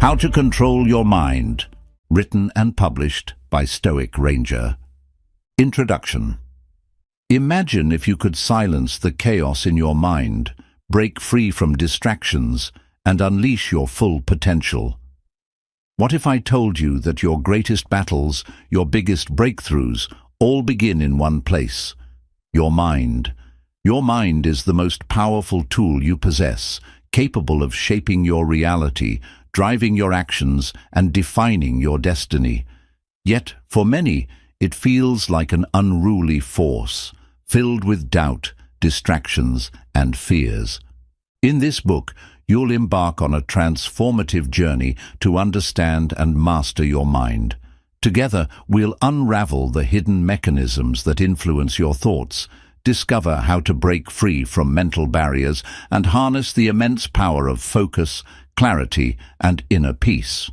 How to Control Your Mind, written and published by Stoic Ranger. Introduction. Imagine if you could silence the chaos in your mind, break free from distractions, and unleash your full potential. What if I told you that your greatest battles, your biggest breakthroughs, all begin in one place? Your mind. Your mind is the most powerful tool you possess, capable of shaping your reality, driving your actions, and defining your destiny. Yet, for many, it feels like an unruly force, filled with doubt, distractions, and fears. In this book, you'll embark on a transformative journey to understand and master your mind. Together, we'll unravel the hidden mechanisms that influence your thoughts, discover how to break free from mental barriers, and harness the immense power of focus, clarity, and inner peace.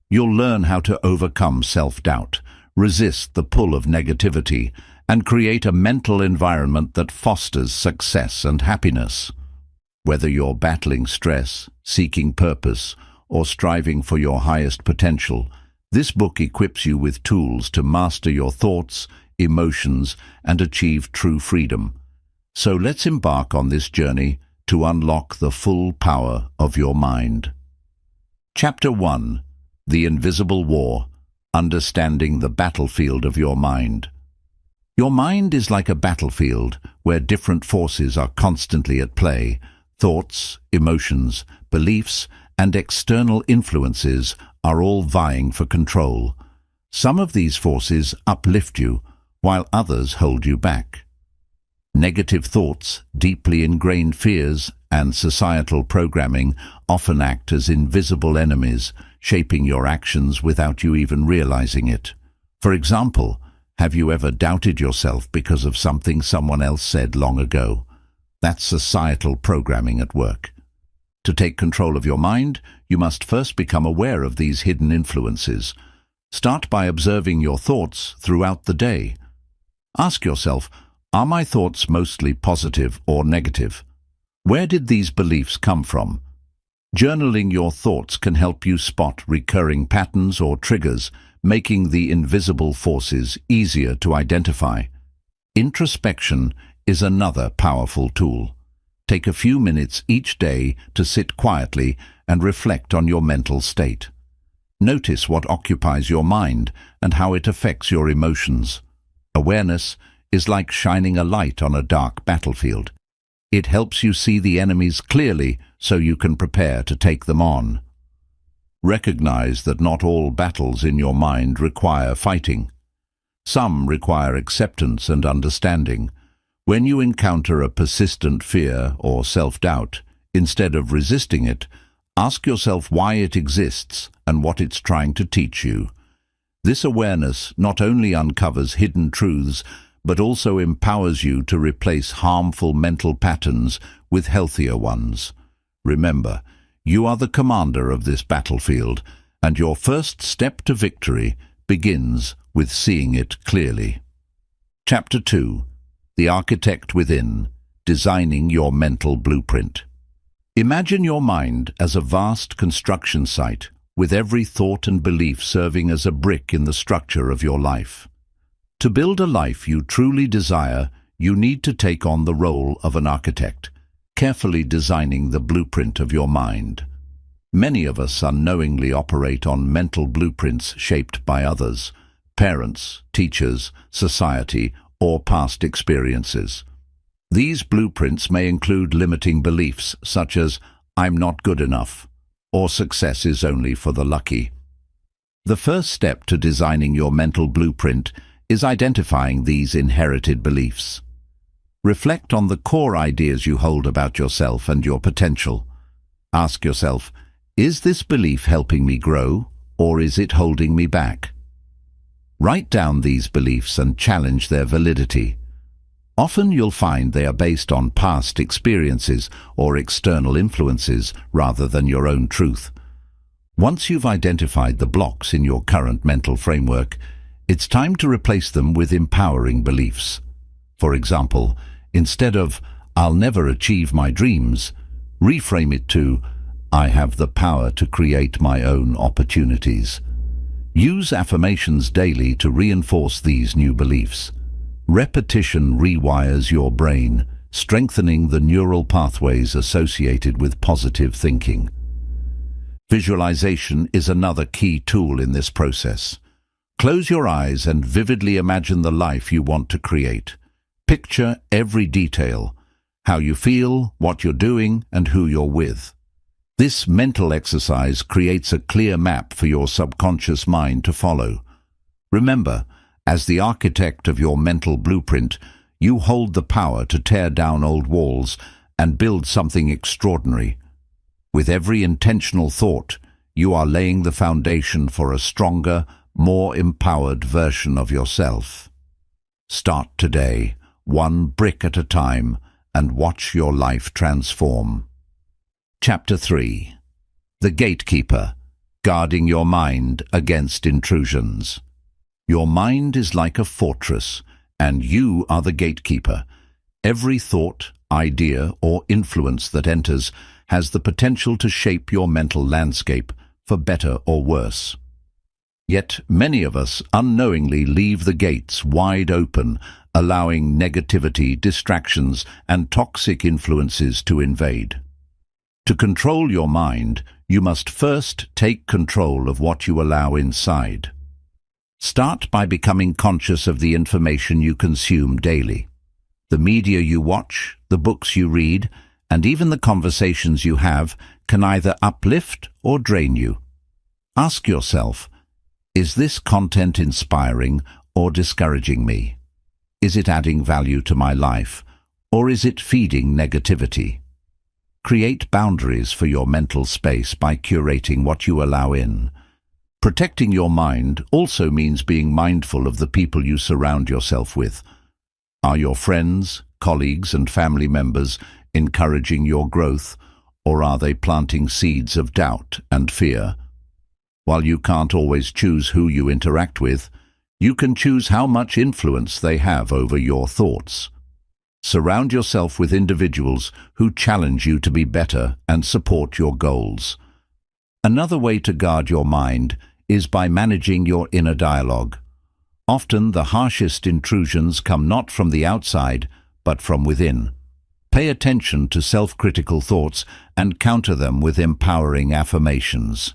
You'll learn how to overcome self-doubt, resist the pull of negativity, and create a mental environment that fosters success and happiness. Whether you're battling stress, seeking purpose, or striving for your highest potential, this book equips you with tools to master your thoughts, emotions, and achieve true freedom. So let's embark on this journey to unlock the full power of your mind. Chapter 1. The Invisible War. Understanding the battlefield of your mind. Your mind is like a battlefield where different forces are constantly at play. Thoughts, emotions, beliefs, and external influences are all vying for control. Some of these forces uplift you, while others hold you back. Negative thoughts, deeply ingrained fears, and societal programming often act as invisible enemies, shaping your actions without you even realizing it. For example, have you ever doubted yourself because of something someone else said long ago? That's societal programming at work. To take control of your mind, you must first become aware of these hidden influences. Start by observing your thoughts throughout the day. Ask yourself, are my thoughts mostly positive or negative? Where did these beliefs come from? Journaling your thoughts can help you spot recurring patterns or triggers, making the invisible forces easier to identify. Introspection is another powerful tool. Take a few minutes each day to sit quietly and reflect on your mental state. Notice what occupies your mind and how it affects your emotions. Awareness is like shining a light on a dark battlefield. It helps you see the enemies clearly so you can prepare to take them on. Recognize that not all battles in your mind require fighting. Some require acceptance and understanding. When you encounter a persistent fear or self-doubt, instead of resisting it, ask yourself why it exists and what it's trying to teach you. This awareness not only uncovers hidden truths, but also empowers you to replace harmful mental patterns with healthier ones. Remember, you are the commander of this battlefield, and your first step to victory begins with seeing it clearly. Chapter 2. The Architect Within. Designing Your Mental Blueprint. Imagine your mind as a vast construction site, with every thought and belief serving as a brick in the structure of your life. To build a life you truly desire, you need to take on the role of an architect, carefully designing the blueprint of your mind. Many of us unknowingly operate on mental blueprints shaped by others, parents, teachers, society, or past experiences. These blueprints may include limiting beliefs such as, "I'm not good enough," or "success is only for the lucky." The first step to designing your mental blueprint is identifying these inherited beliefs. Reflect on the core ideas you hold about yourself and your potential. Ask yourself, is this belief helping me grow, or is it holding me back? Write down these beliefs and challenge their validity. Often you'll find they are based on past experiences or external influences rather than your own truth. Once you've identified the blocks in your current mental framework, it's time to replace them with empowering beliefs. For example, instead of "I'll never achieve my dreams," reframe it to I have the power to create my own opportunities. Use affirmations daily to reinforce these new beliefs. Repetition rewires your brain, strengthening the neural pathways associated with positive thinking. Visualization is another key tool in this process. Close your eyes and vividly imagine the life you want to create. Picture every detail, how you feel, what you're doing, and who you're with. This mental exercise creates a clear map for your subconscious mind to follow. Remember, as the architect of your mental blueprint, you hold the power to tear down old walls and build something extraordinary. With every intentional thought, you are laying the foundation for a stronger, more empowered version of yourself. Start today, one brick at a time, and watch your life transform. Chapter 3. The Gatekeeper, Guarding Your Mind Against Intrusions. Your mind is like a fortress, and you are the gatekeeper. Every thought, idea, or influence that enters has the potential to shape your mental landscape, for better or worse. Yet many of us unknowingly leave the gates wide open, allowing negativity, distractions, and toxic influences to invade. To control your mind, you must first take control of what you allow inside. Start by becoming conscious of the information you consume daily. The media you watch, the books you read, and even the conversations you have can either uplift or drain you. Ask yourself, is this content inspiring or discouraging me? Is it adding value to my life, or is it feeding negativity? Create boundaries for your mental space by curating what you allow in. Protecting your mind also means being mindful of the people you surround yourself with. Are your friends, colleagues, and family members encouraging your growth, or are they planting seeds of doubt and fear? While you can't always choose who you interact with, you can choose how much influence they have over your thoughts. Surround yourself with individuals who challenge you to be better and support your goals. Another way to guard your mind is by managing your inner dialogue. Often the harshest intrusions come not from the outside, but from within. Pay attention to self-critical thoughts and counter them with empowering affirmations.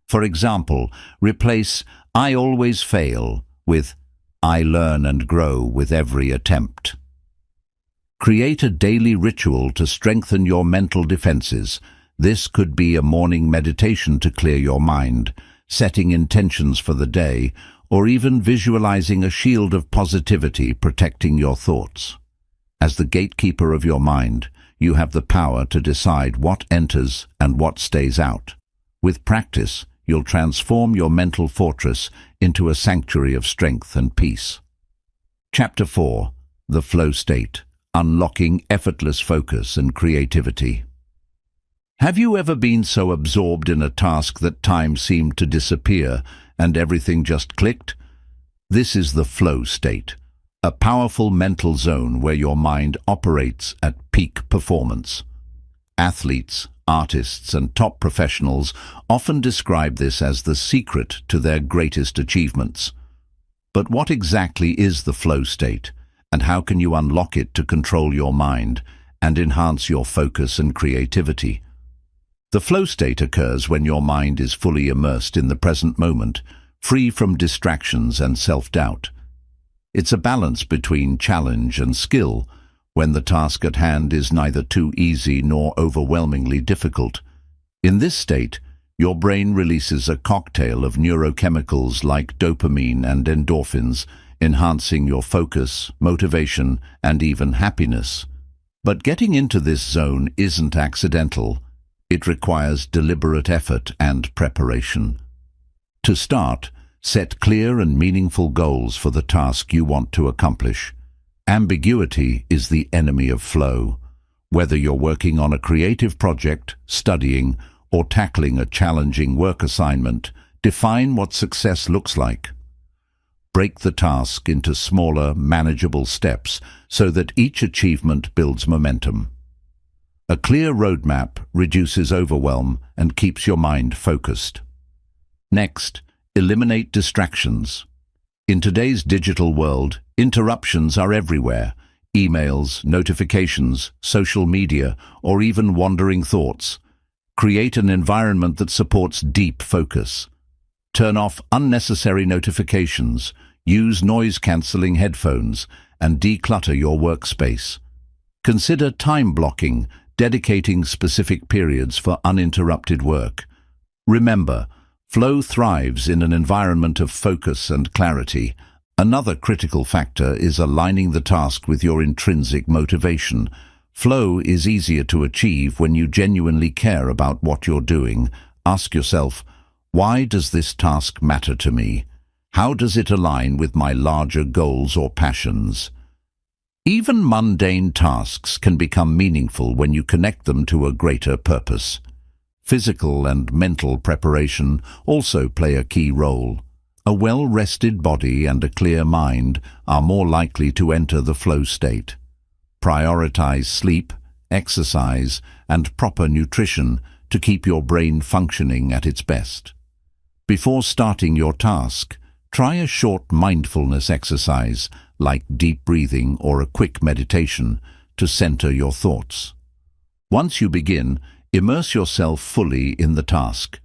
For example, replace "I always fail" with "I learn and grow with every attempt." Create a daily ritual to strengthen your mental defenses. This could be a morning meditation to clear your mind, setting intentions for the day, or even visualizing a shield of positivity protecting your thoughts. As the gatekeeper of your mind, you have the power to decide what enters and what stays out. With practice, you'll transform your mental fortress into a sanctuary of strength and peace. Chapter 4. The Flow State, Unlocking Effortless Focus and Creativity. Have you ever been so absorbed in a task that time seemed to disappear and everything just clicked? This is the flow state, a powerful mental zone where your mind operates at peak performance. Athletes, artists, and top professionals often describe this as the secret to their greatest achievements. But what exactly is the flow state, and how can you unlock it to control your mind and enhance your focus and creativity? The flow state occurs when your mind is fully immersed in the present moment, free from distractions and self-doubt. It's a balance between challenge and skill, when the task at hand is neither too easy nor overwhelmingly difficult. In this state, your brain releases a cocktail of neurochemicals like dopamine and endorphins, enhancing your focus, motivation, and even happiness. But getting into this zone isn't accidental. It requires deliberate effort and preparation. To start, set clear and meaningful goals for the task you want to accomplish. Ambiguity is the enemy of flow. Whether you're working on a creative project, studying, or tackling a challenging work assignment, define what success looks like. Break the task into smaller, manageable steps so that each achievement builds momentum. A clear roadmap reduces overwhelm and keeps your mind focused. Next, eliminate distractions. In today's digital world, interruptions are everywhere. Emails, notifications, social media, or even wandering thoughts. Create an environment that supports deep focus. Turn off unnecessary notifications, use noise-cancelling headphones, and declutter your workspace. Consider time blocking, dedicating specific periods for uninterrupted work. Remember, flow thrives in an environment of focus and clarity. Another critical factor is aligning the task with your intrinsic motivation. Flow is easier to achieve when you genuinely care about what you're doing. Ask yourself, why does this task matter to me? How does it align with my larger goals or passions? Even mundane tasks can become meaningful when you connect them to a greater purpose. Physical and mental preparation also play a key role. A well-rested body and a clear mind are more likely to enter the flow state. Prioritize sleep, exercise, and proper nutrition to keep your brain functioning at its best. Before starting your task, try a short mindfulness exercise like deep breathing or a quick meditation to center your thoughts. Once you begin, immerse yourself fully in the task.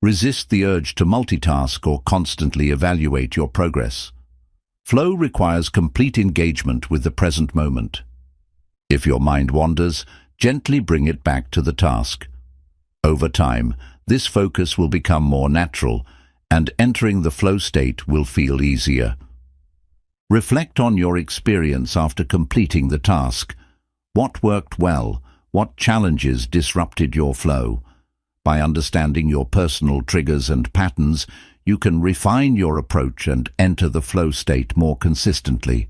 Resist the urge to multitask or constantly evaluate your progress. Flow requires complete engagement with the present moment. If your mind wanders, gently bring it back to the task. Over time, this focus will become more natural, and entering the flow state will feel easier. Reflect on your experience after completing the task. What worked well? What challenges disrupted your flow? By understanding your personal triggers and patterns, you can refine your approach and enter the flow state more consistently.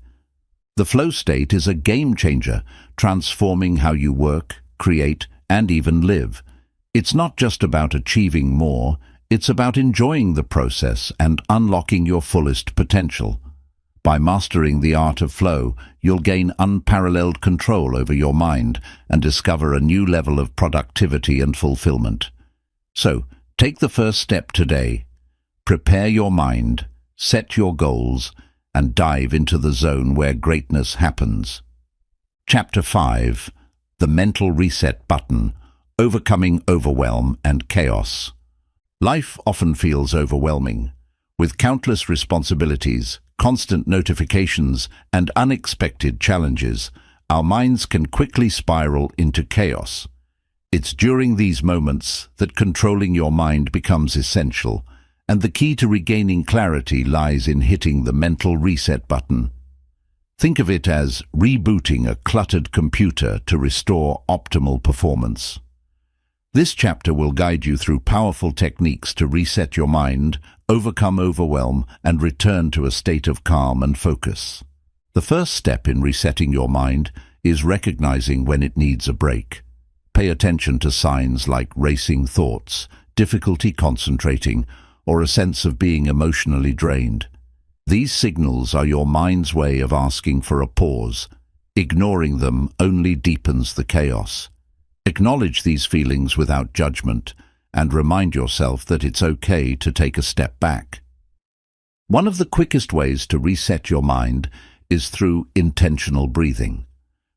The flow state is a game changer, transforming how you work, create, and even live. It's not just about achieving more, it's about enjoying the process and unlocking your fullest potential. By mastering the art of flow, you'll gain unparalleled control over your mind and discover a new level of productivity and fulfillment. So, take the first step today. Prepare your mind, set your goals, and dive into the zone where greatness happens. Chapter 5. The Mental Reset Button. Overcoming Overwhelm and Chaos. Life often feels overwhelming. With countless responsibilities, constant notifications, and unexpected challenges, our minds can quickly spiral into chaos. It's during these moments that controlling your mind becomes essential, and the key to regaining clarity lies in hitting the mental reset button. Think of it as rebooting a cluttered computer to restore optimal performance. This chapter will guide you through powerful techniques to reset your mind, overcome overwhelm, and return to a state of calm and focus. The first step in resetting your mind is recognizing when it needs a break. Pay attention to signs like racing thoughts, difficulty concentrating, or a sense of being emotionally drained. These signals are your mind's way of asking for a pause. Ignoring them only deepens the chaos. Acknowledge these feelings without judgment and remind yourself that it's okay to take a step back. One of the quickest ways to reset your mind is through intentional breathing.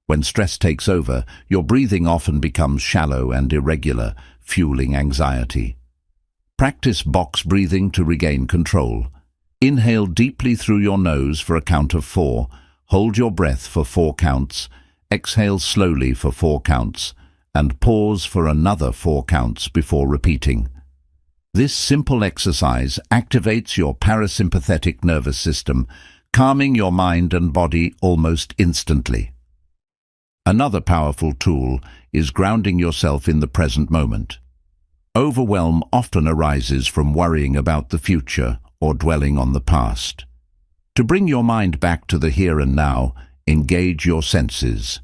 When stress takes over, your breathing often becomes shallow and irregular, fueling anxiety. Practice box breathing to regain control. Inhale deeply through your nose for a count of 4, hold your breath for 4 counts, exhale slowly for 4 counts, and pause for another 4 counts before repeating. This simple exercise activates your parasympathetic nervous system, calming your mind and body almost instantly. Another powerful tool is grounding yourself in the present moment. Overwhelm often arises from worrying about the future or dwelling on the past. To bring your mind back to the here and now, engage your senses.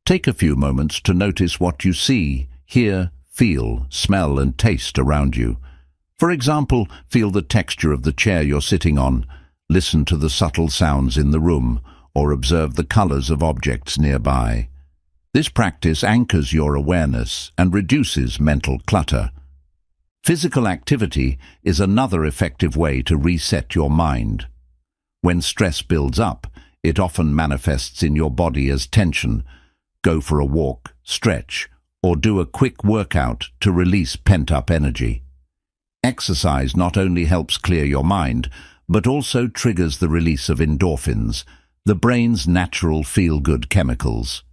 Take a few moments to notice what you see, hear, feel, smell, and taste around you. For example, feel the texture of the chair you're sitting on, listen to the subtle sounds in the room, or observe the colors of objects nearby. This practice anchors your awareness and reduces mental clutter. Physical activity is another effective way to reset your mind. When stress builds up, it often manifests in your body as tension. Go for a walk, stretch, or do a quick workout to release pent-up energy. Exercise not only helps clear your mind, but also triggers the release of endorphins, the brain's natural feel-good chemicals.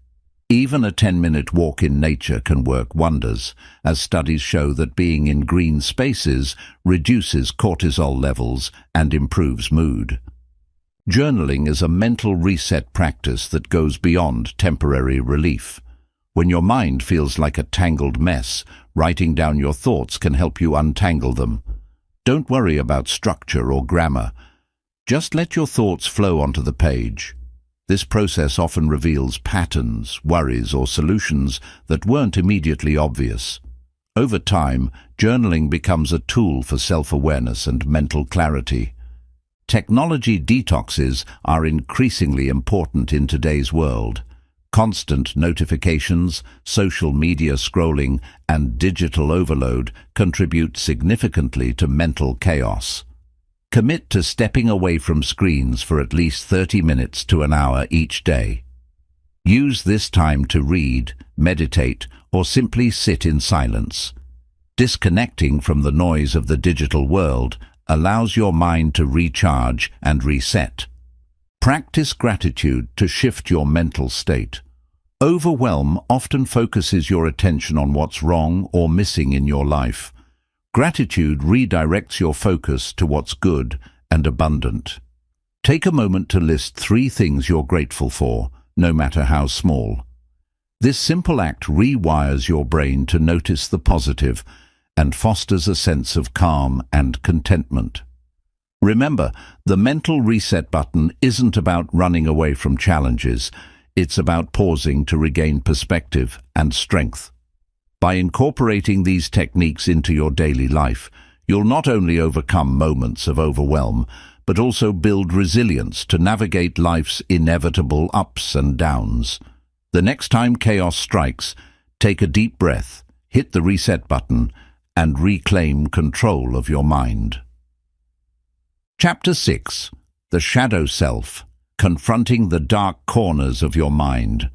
Even a 10-minute walk in nature can work wonders, as studies show that being in green spaces reduces cortisol levels and improves mood. Journaling is a mental reset practice that goes beyond temporary relief. When your mind feels like a tangled mess, writing down your thoughts can help you untangle them. Don't worry about structure or grammar. Just let your thoughts flow onto the page. This process often reveals patterns, worries, or solutions that weren't immediately obvious. Over time, journaling becomes a tool for self-awareness and mental clarity. Technology detoxes are increasingly important in today's world. Constant notifications, social media scrolling, and digital overload contribute significantly to mental chaos. Commit to stepping away from screens for at least 30 minutes to an hour each day. Use this time to read, meditate, or simply sit in silence. Disconnecting from the noise of the digital world allows your mind to recharge and reset. Practice gratitude to shift your mental state. Overwhelm often focuses your attention on what's wrong or missing in your life. Gratitude redirects your focus to what's good and abundant. Take a moment to list 3 things you're grateful for, no matter how small. This simple act rewires your brain to notice the positive and fosters a sense of calm and contentment. Remember, the mental reset button isn't about running away from challenges. It's about pausing to regain perspective and strength. By incorporating these techniques into your daily life, you'll not only overcome moments of overwhelm, but also build resilience to navigate life's inevitable ups and downs. The next time chaos strikes, take a deep breath, hit the reset button, and reclaim control of your mind. Chapter 6. The Shadow Self. Confronting the dark corners of your mind.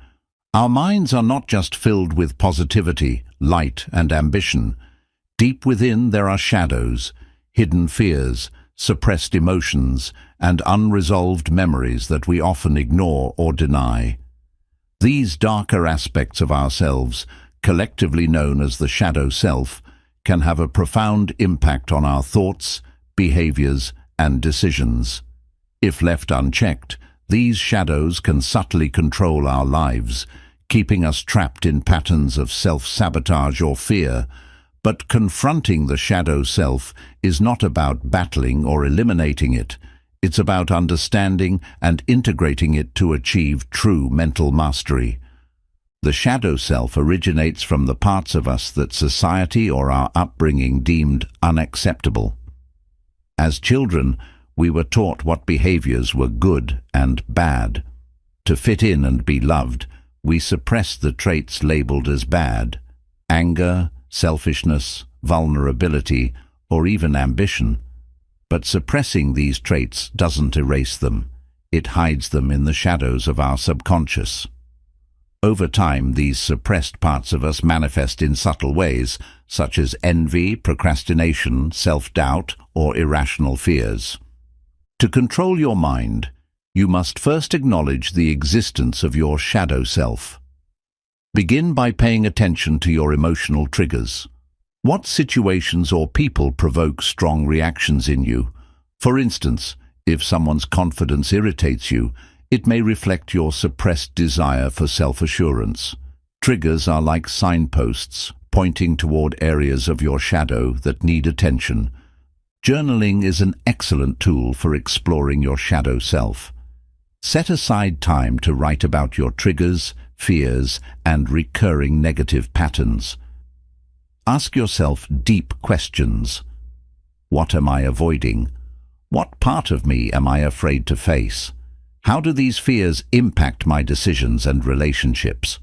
Our minds are not just filled with positivity, light, and ambition. Deep within there are shadows, hidden fears, suppressed emotions, and unresolved memories that we often ignore or deny. These darker aspects of ourselves, collectively known as the shadow self, can have a profound impact on our thoughts, behaviors, and decisions. If left unchecked, these shadows can subtly control our lives, keeping us trapped in patterns of self-sabotage or fear. But confronting the shadow self is not about battling or eliminating it. It's about understanding and integrating it to achieve true mental mastery. The shadow self originates from the parts of us that society or our upbringing deemed unacceptable. As children, we were taught what behaviors were good and bad. To fit in and be loved, we suppressed the traits labeled as bad: anger, selfishness, vulnerability, or even ambition. But suppressing these traits doesn't erase them. It hides them in the shadows of our subconscious. Over time, these suppressed parts of us manifest in subtle ways, such as envy, procrastination, self-doubt, or irrational fears. To control your mind, you must first acknowledge the existence of your shadow self. Begin by paying attention to your emotional triggers. What situations or people provoke strong reactions in you? For instance, if someone's confidence irritates you, it may reflect your suppressed desire for self-assurance. Triggers are like signposts, pointing toward areas of your shadow that need attention. Journaling is an excellent tool for exploring your shadow self. Set aside time to write about your triggers, fears, and recurring negative patterns. Ask yourself deep questions. What am I avoiding? What part of me am I afraid to face? How do these fears impact my decisions and relationships?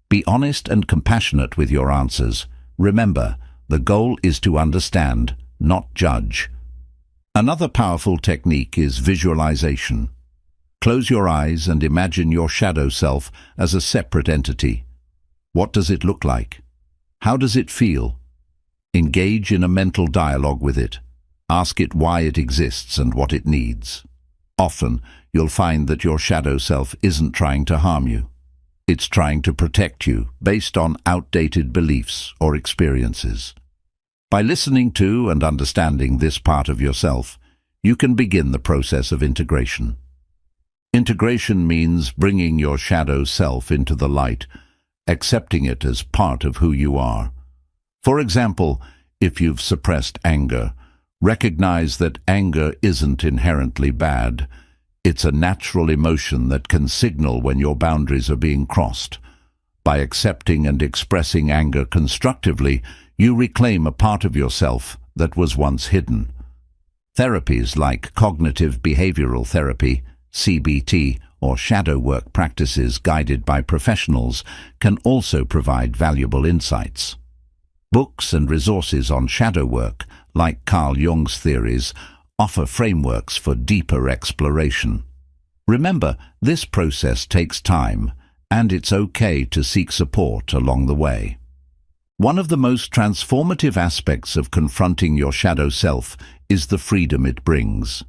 Be honest and compassionate with your answers. Remember, the goal is to understand, not judge. Another powerful technique is visualization. Close your eyes and imagine your shadow self as a separate entity. What does it look like? How does it feel? Engage in a mental dialogue with it. Ask it why it exists and what it needs. Often, you'll find that your shadow self isn't trying to harm you. It's trying to protect you based on outdated beliefs or experiences. By listening to and understanding this part of yourself, you can begin the process of integration. Integration means bringing your shadow self into the light, accepting it as part of who you are. For example, if you've suppressed anger, recognize that anger isn't inherently bad. It's a natural emotion that can signal when your boundaries are being crossed. By accepting and expressing anger constructively, you reclaim a part of yourself that was once hidden. Therapies like cognitive behavioral therapy, CBT, or shadow work practices guided by professionals can also provide valuable insights. Books and resources on shadow work, like Carl Jung's theories, offer frameworks for deeper exploration. Remember, this process takes time, and it's okay to seek support along the way. One of the most transformative aspects of confronting your shadow self is the freedom it brings.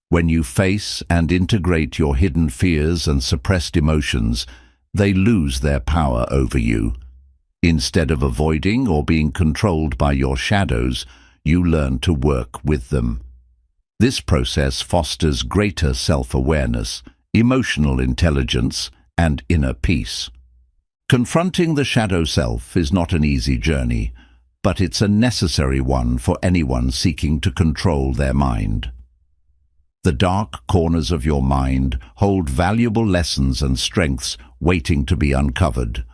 When you face and integrate your hidden fears and suppressed emotions, they lose their power over you. Instead of avoiding or being controlled by your shadows, you learn to work with them. This process fosters greater self-awareness, emotional intelligence, and inner peace. Confronting the shadow self is not an easy journey, but it's a necessary one for anyone seeking to control their mind. The dark corners of your mind hold valuable lessons and strengths waiting to be uncovered.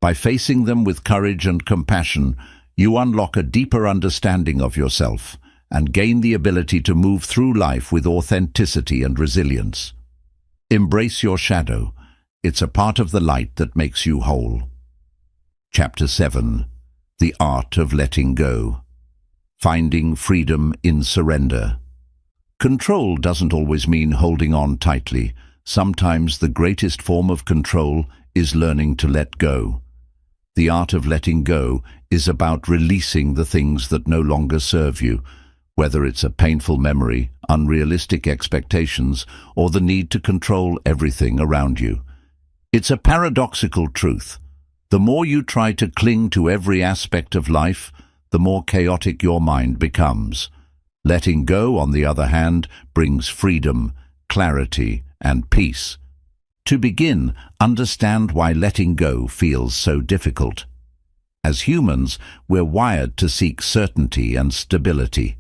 By facing them with courage and compassion, you unlock a deeper understanding of yourself and gain the ability to move through life with authenticity and resilience. Embrace your shadow. It's a part of the light that makes you whole. Chapter 7. The Art of Letting Go. Finding freedom in surrender. Control doesn't always mean holding on tightly. Sometimes the greatest form of control is learning to let go. The art of letting go is about releasing the things that no longer serve you, whether it's a painful memory, unrealistic expectations, or the need to control everything around you. It's a paradoxical truth. The more you try to cling to every aspect of life, the more chaotic your mind becomes. Letting go, on the other hand, brings freedom, clarity, and peace. To begin, understand why letting go feels so difficult. As humans, we're wired to seek certainty and stability.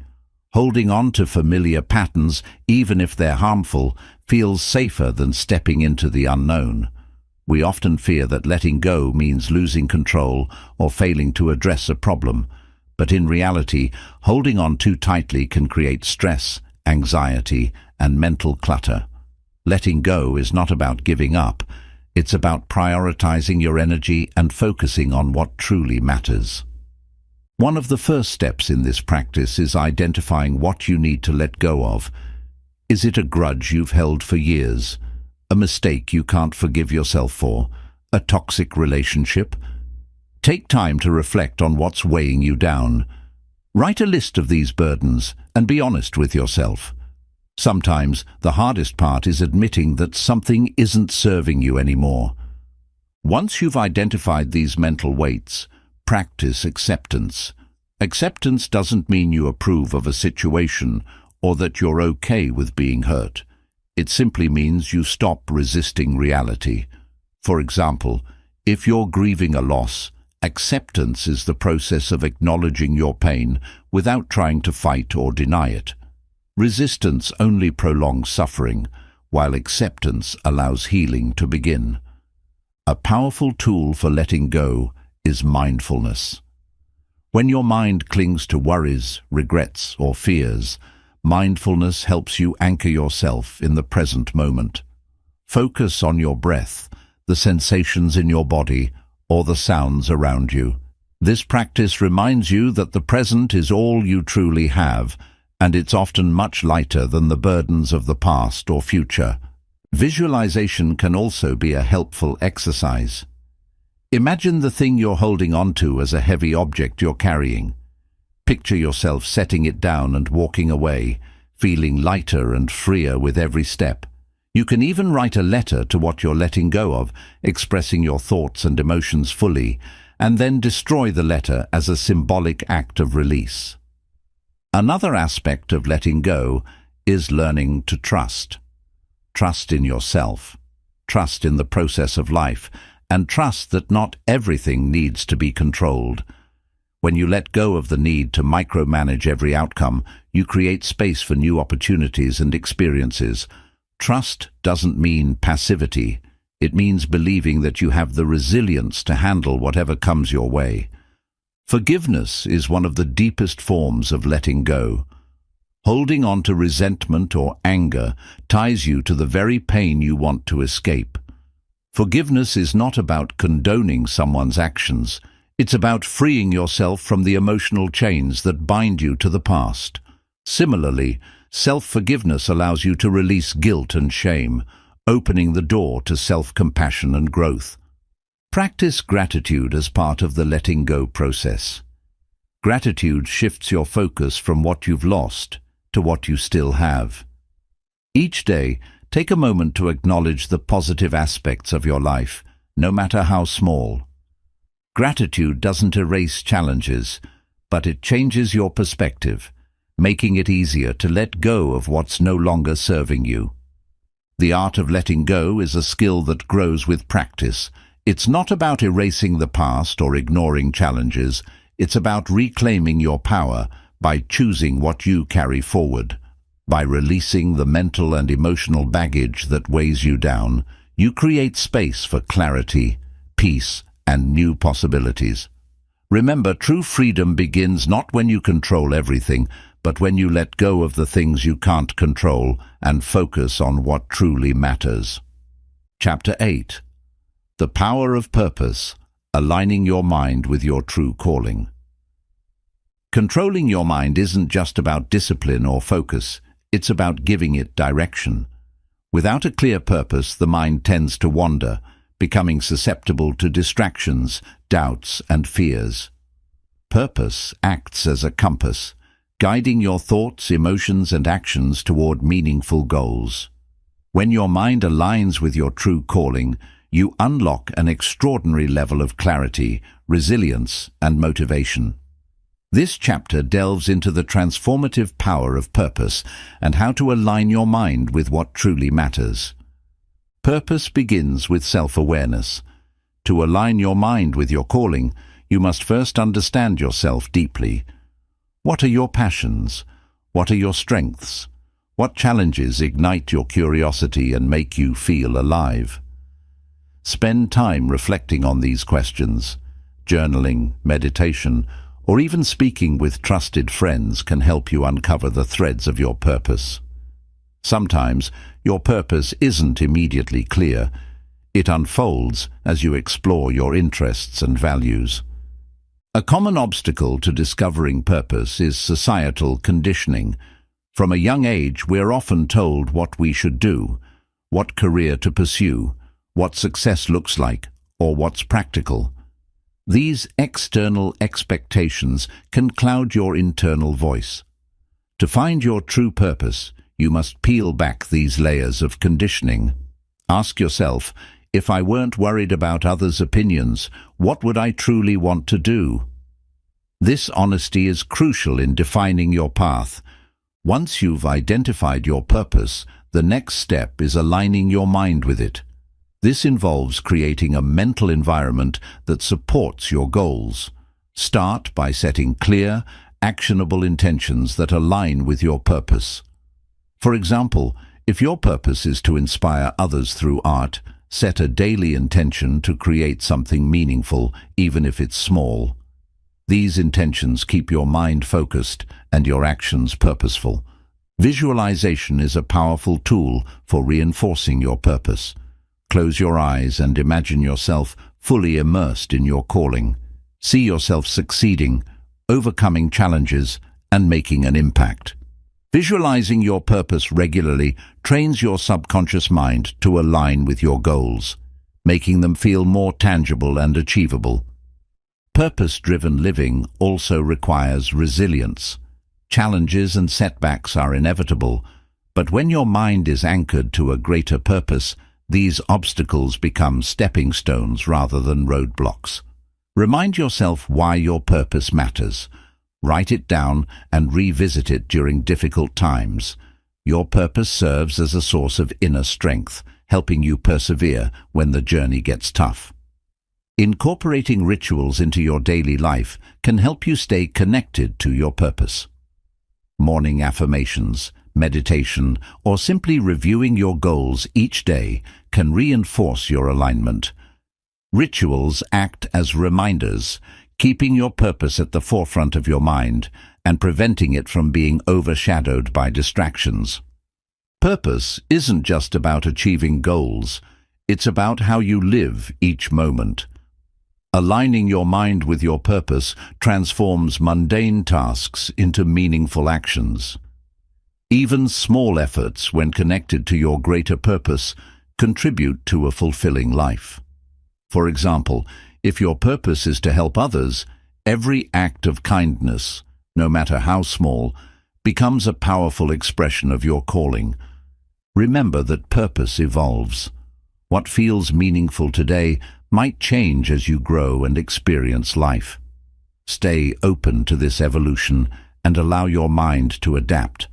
Holding on to familiar patterns, even if they're harmful, feels safer than stepping into the unknown. We often fear that letting go means losing control or failing to address a problem. But in reality, holding on too tightly can create stress, anxiety, and mental clutter. Letting go is not about giving up. It's about prioritizing your energy and focusing on what truly matters. One of the first steps in this practice is identifying what you need to let go of. Is it a grudge you've held for years? A mistake you can't forgive yourself for? A toxic relationship? Take time to reflect on what's weighing you down. Write a list of these burdens and be honest with yourself. Sometimes the hardest part is admitting that something isn't serving you anymore. Once you've identified these mental weights, practice acceptance. Acceptance doesn't mean you approve of a situation or that you're okay with being hurt. It simply means you stop resisting reality. For example, if you're grieving a loss, acceptance is the process of acknowledging your pain without trying to fight or deny it. Resistance only prolongs suffering, while acceptance allows healing to begin. A powerful tool for letting go is mindfulness. When your mind clings to worries, regrets, or fears, mindfulness helps you anchor yourself in the present moment. Focus on your breath, the sensations in your body, or the sounds around you. This practice reminds you that the present is all you truly have, and it's often much lighter than the burdens of the past or future. Visualization can also be a helpful exercise. Imagine the thing you're holding onto as a heavy object you're carrying. Picture yourself setting it down and walking away, feeling lighter and freer with every step. You can even write a letter to what you're letting go of, expressing your thoughts and emotions fully, and then destroy the letter as a symbolic act of release. Another aspect of letting go is learning to trust. Trust in yourself, trust in the process of life, and trust that not everything needs to be controlled. When you let go of the need to micromanage every outcome, you create space for new opportunities and experiences. Trust doesn't mean passivity. It means believing that you have the resilience to handle whatever comes your way. Forgiveness is one of the deepest forms of letting go. Holding on to resentment or anger ties you to the very pain you want to escape. Forgiveness is not about condoning someone's actions. It's about freeing yourself from the emotional chains that bind you to the past. Similarly, self-forgiveness allows you to release guilt and shame, opening the door to self-compassion and growth. Practice gratitude as part of the letting go process. Gratitude shifts your focus from what you've lost to what you still have. Each day, take a moment to acknowledge the positive aspects of your life, no matter how small. Gratitude doesn't erase challenges, but it changes your perspective, making it easier to let go of what's no longer serving you. The art of letting go is a skill that grows with practice. It's not about erasing the past or ignoring challenges. It's about reclaiming your power by choosing what you carry forward. By releasing the mental and emotional baggage that weighs you down, you create space for clarity, peace, and new possibilities. Remember, true freedom begins not when you control everything, but when you let go of the things you can't control and focus on what truly matters. Chapter 8. The Power of Purpose, Aligning Your Mind with Your True Calling. Controlling your mind isn't just about discipline or focus, it's about giving it direction. Without a clear purpose, the mind tends to wander, becoming susceptible to distractions, doubts, and fears. Purpose acts as a compass, guiding your thoughts, emotions, and actions toward meaningful goals. When your mind aligns with your true calling, you unlock an extraordinary level of clarity, resilience, and motivation. This chapter delves into the transformative power of purpose and how to align your mind with what truly matters. Purpose begins with self-awareness. To align your mind with your calling, you must first understand yourself deeply. What are your passions? What are your strengths? What challenges ignite your curiosity and make you feel alive? Spend time reflecting on these questions. Journaling, meditation, or even speaking with trusted friends can help you uncover the threads of your purpose. Sometimes your purpose isn't immediately clear. It unfolds as you explore your interests and values. A common obstacle to discovering purpose is societal conditioning. From a young age, we're often told what we should do, what career to pursue, what success looks like, or what's practical. These external expectations can cloud your internal voice. To find your true purpose, you must peel back these layers of conditioning. Ask yourself, if I weren't worried about others' opinions, what would I truly want to do? This honesty is crucial in defining your path. Once you've identified your purpose, the next step is aligning your mind with it. This involves creating a mental environment that supports your goals. Start by setting clear, actionable intentions that align with your purpose. For example, if your purpose is to inspire others through art, set a daily intention to create something meaningful, even if it's small. These intentions keep your mind focused and your actions purposeful. Visualization is a powerful tool for reinforcing your purpose. Close your eyes and imagine yourself fully immersed in your calling. See yourself succeeding, overcoming challenges, and making an impact. Visualizing your purpose regularly trains your subconscious mind to align with your goals, making them feel more tangible and achievable. Purpose-driven living also requires resilience. Challenges and setbacks are inevitable, but when your mind is anchored to a greater purpose, these obstacles become stepping stones rather than roadblocks. Remind yourself why your purpose matters. Write it down and revisit it during difficult times. Your purpose serves as a source of inner strength, helping you persevere when the journey gets tough. Incorporating rituals into your daily life can help you stay connected to your purpose. Morning affirmations, meditation, or simply reviewing your goals each day can reinforce your alignment. Rituals act as reminders, keeping your purpose at the forefront of your mind and preventing it from being overshadowed by distractions. Purpose isn't just about achieving goals, it's about how you live each moment. Aligning your mind with your purpose transforms mundane tasks into meaningful actions. Even small efforts, when connected to your greater purpose, contribute to a fulfilling life. For example, if your purpose is to help others, every act of kindness, no matter how small, becomes a powerful expression of your calling. Remember that purpose evolves. What feels meaningful today might change as you grow and experience life. Stay open to this evolution and allow your mind to adapt.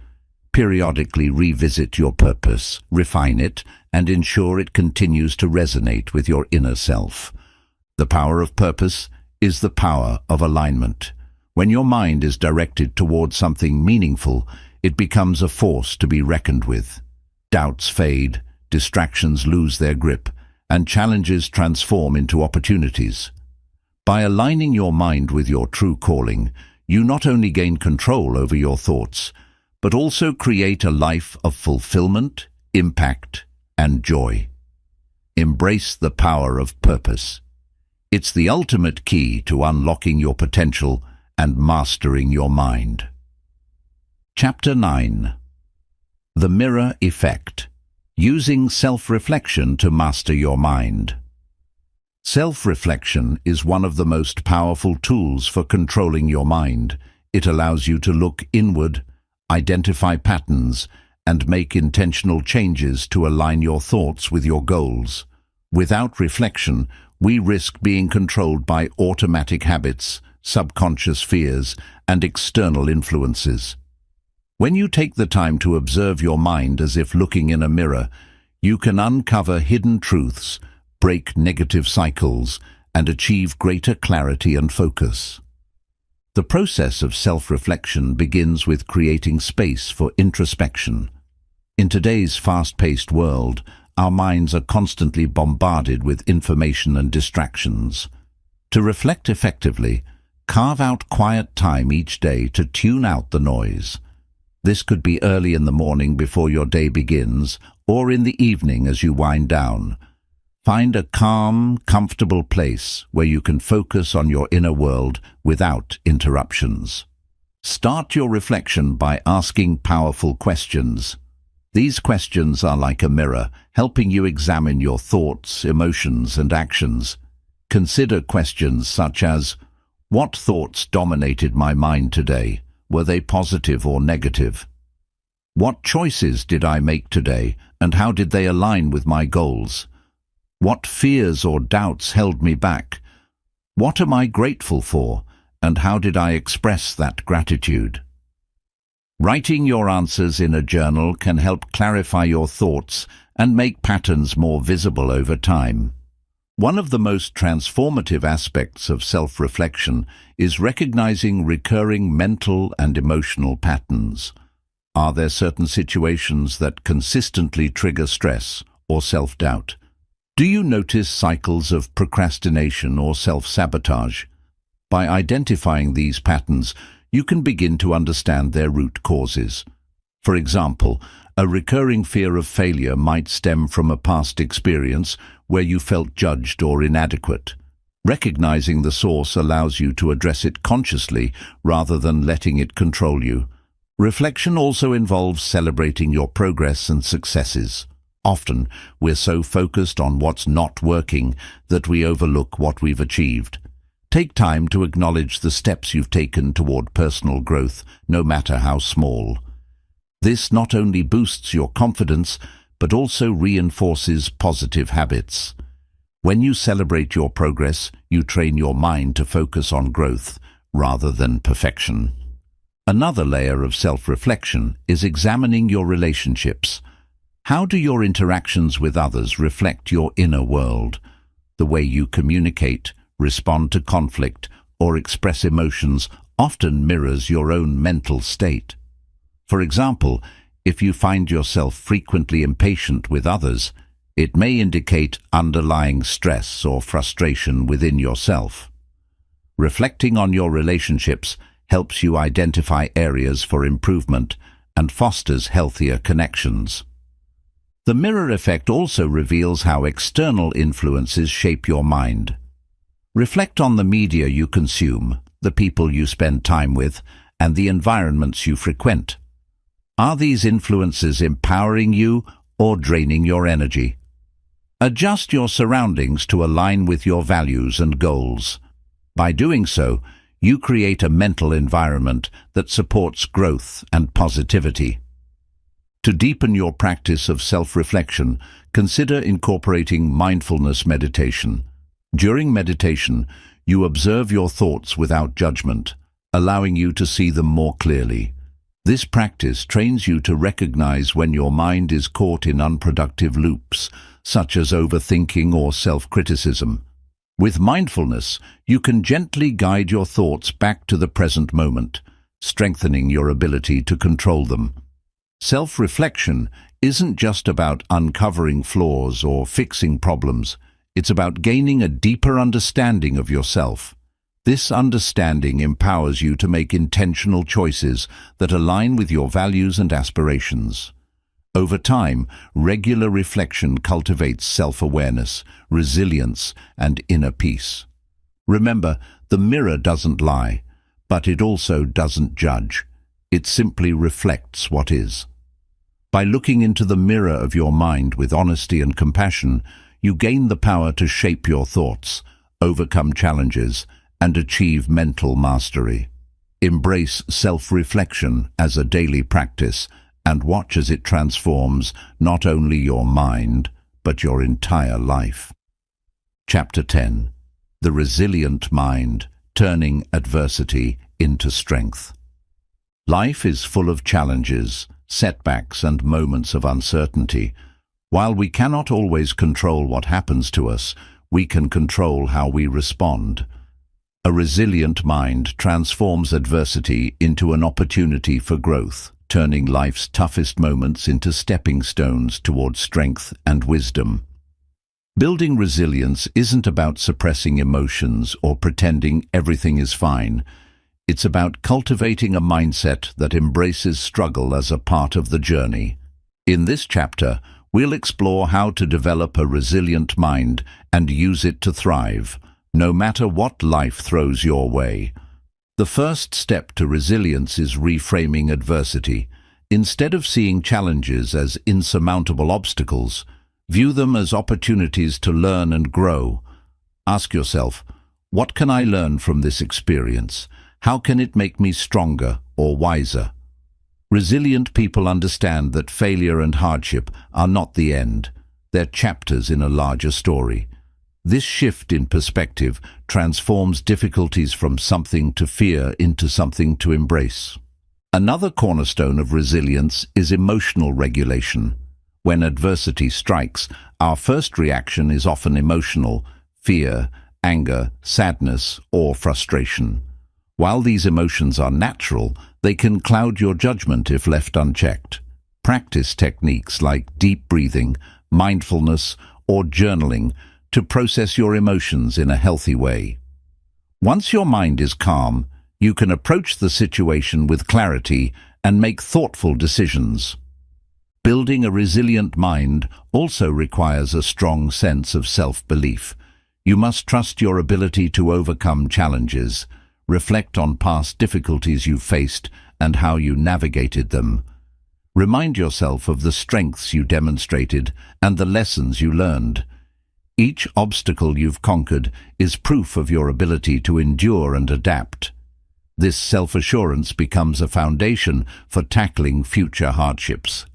Periodically revisit your purpose, refine it, and ensure it continues to resonate with your inner self. The power of purpose is the power of alignment. When your mind is directed toward something meaningful, it becomes a force to be reckoned with. Doubts fade, distractions lose their grip, and challenges transform into opportunities. By aligning your mind with your true calling, you not only gain control over your thoughts, but also create a life of fulfillment, impact, and joy. Embrace the power of purpose. It's the ultimate key to unlocking your potential and mastering your mind. Chapter 9. The Mirror Effect. Using self-reflection to master your mind. Self-reflection is one of the most powerful tools for controlling your mind. It allows you to look inward, identify patterns, and make intentional changes to align your thoughts with your goals. Without reflection, we risk being controlled by automatic habits, subconscious fears, and external influences. When you take the time to observe your mind as if looking in a mirror, you can uncover hidden truths, break negative cycles, and achieve greater clarity and focus. The process of self-reflection begins with creating space for introspection. In today's fast-paced world, our minds are constantly bombarded with information and distractions. To reflect effectively, carve out quiet time each day to tune out the noise. This could be early in the morning before your day begins, or in the evening as you wind down. Find a calm, comfortable place where you can focus on your inner world without interruptions. Start your reflection by asking powerful questions. These questions are like a mirror, helping you examine your thoughts, emotions, and actions. Consider questions such as, what thoughts dominated my mind today? Were they positive or negative? What choices did I make today, and how did they align with my goals? What fears or doubts held me back? What am I grateful for, and how did I express that gratitude? Writing your answers in a journal can help clarify your thoughts and make patterns more visible over time. One of the most transformative aspects of self-reflection is recognizing recurring mental and emotional patterns. Are there certain situations that consistently trigger stress or self-doubt? Do you notice cycles of procrastination or self-sabotage? By identifying these patterns, you can begin to understand their root causes. For example, a recurring fear of failure might stem from a past experience where you felt judged or inadequate. Recognizing the source allows you to address it consciously rather than letting it control you. Reflection also involves celebrating your progress and successes. Often, we're so focused on what's not working that we overlook what we've achieved. Take time to acknowledge the steps you've taken toward personal growth, no matter how small. This not only boosts your confidence, but also reinforces positive habits. When you celebrate your progress, you train your mind to focus on growth rather than perfection. Another layer of self-reflection is examining your relationships. How do your interactions with others reflect your inner world? The way you communicate, respond to conflict, or express emotions often mirrors your own mental state. For example, if you find yourself frequently impatient with others, it may indicate underlying stress or frustration within yourself. Reflecting on your relationships helps you identify areas for improvement and fosters healthier connections. The mirror effect also reveals how external influences shape your mind. Reflect on the media you consume, the people you spend time with, and the environments you frequent. Are these influences empowering you or draining your energy? Adjust your surroundings to align with your values and goals. By doing so, you create a mental environment that supports growth and positivity. To deepen your practice of self-reflection, consider incorporating mindfulness meditation. During meditation, you observe your thoughts without judgment, allowing you to see them more clearly. This practice trains you to recognize when your mind is caught in unproductive loops, such as overthinking or self-criticism. With mindfulness, you can gently guide your thoughts back to the present moment, strengthening your ability to control them. Self-reflection isn't just about uncovering flaws or fixing problems. It's about gaining a deeper understanding of yourself. This understanding empowers you to make intentional choices that align with your values and aspirations. Over time, regular reflection cultivates self-awareness, resilience, and inner peace. Remember, the mirror doesn't lie, but it also doesn't judge. It simply reflects what is. By looking into the mirror of your mind with honesty and compassion, you gain the power to shape your thoughts, overcome challenges, and achieve mental mastery. Embrace self-reflection as a daily practice and watch as it transforms not only your mind, but your entire life. Chapter 10. The Resilient Mind, Turning Adversity into Strength. Life is full of challenges, setbacks, and moments of uncertainty. While we cannot always control what happens to us, we can control how we respond. A resilient mind transforms adversity into an opportunity for growth, turning life's toughest moments into stepping stones toward strength and wisdom. Building resilience isn't about suppressing emotions or pretending everything is fine. It's about cultivating a mindset that embraces struggle as a part of the journey. In this chapter, we'll explore how to develop a resilient mind and use it to thrive, no matter what life throws your way. The first step to resilience is reframing adversity. Instead of seeing challenges as insurmountable obstacles, view them as opportunities to learn and grow. Ask yourself, what can I learn from this experience? How can it make me stronger or wiser? Resilient people understand that failure and hardship are not the end. They're chapters in a larger story. This shift in perspective transforms difficulties from something to fear into something to embrace. Another cornerstone of resilience is emotional regulation. When adversity strikes, our first reaction is often emotional: fear, anger, sadness, or frustration. While these emotions are natural, they can cloud your judgment if left unchecked. Practice techniques like deep breathing, mindfulness, or journaling to process your emotions in a healthy way. Once your mind is calm, you can approach the situation with clarity and make thoughtful decisions. Building a resilient mind also requires a strong sense of self-belief. You must trust your ability to overcome challenges. Reflect on past difficulties you faced and how you navigated them. Remind yourself of the strengths you demonstrated and the lessons you learned. Each obstacle you've conquered is proof of your ability to endure and adapt. This self-assurance becomes a foundation for tackling future hardships.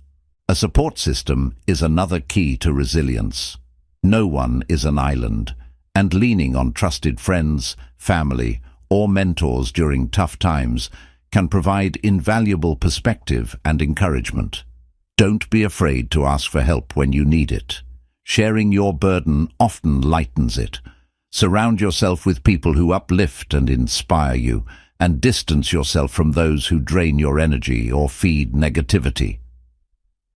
A support system is another key to resilience. No one is an island, and leaning on trusted friends, family, or mentors during tough times can provide invaluable perspective and encouragement. Don't be afraid to ask for help when you need it. Sharing your burden often lightens it. Surround yourself with people who uplift and inspire you, and distance yourself from those who drain your energy or feed negativity.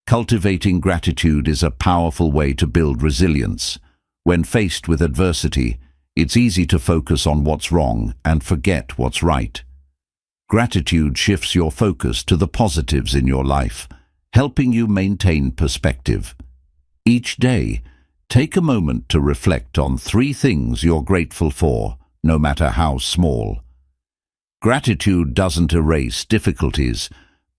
Cultivating gratitude is a powerful way to build resilience. When faced with adversity, it's easy to focus on what's wrong and forget what's right. Gratitude shifts your focus to the positives in your life, helping you maintain perspective. Each day, take a moment to reflect on 3 things you're grateful for, no matter how small. Gratitude doesn't erase difficulties,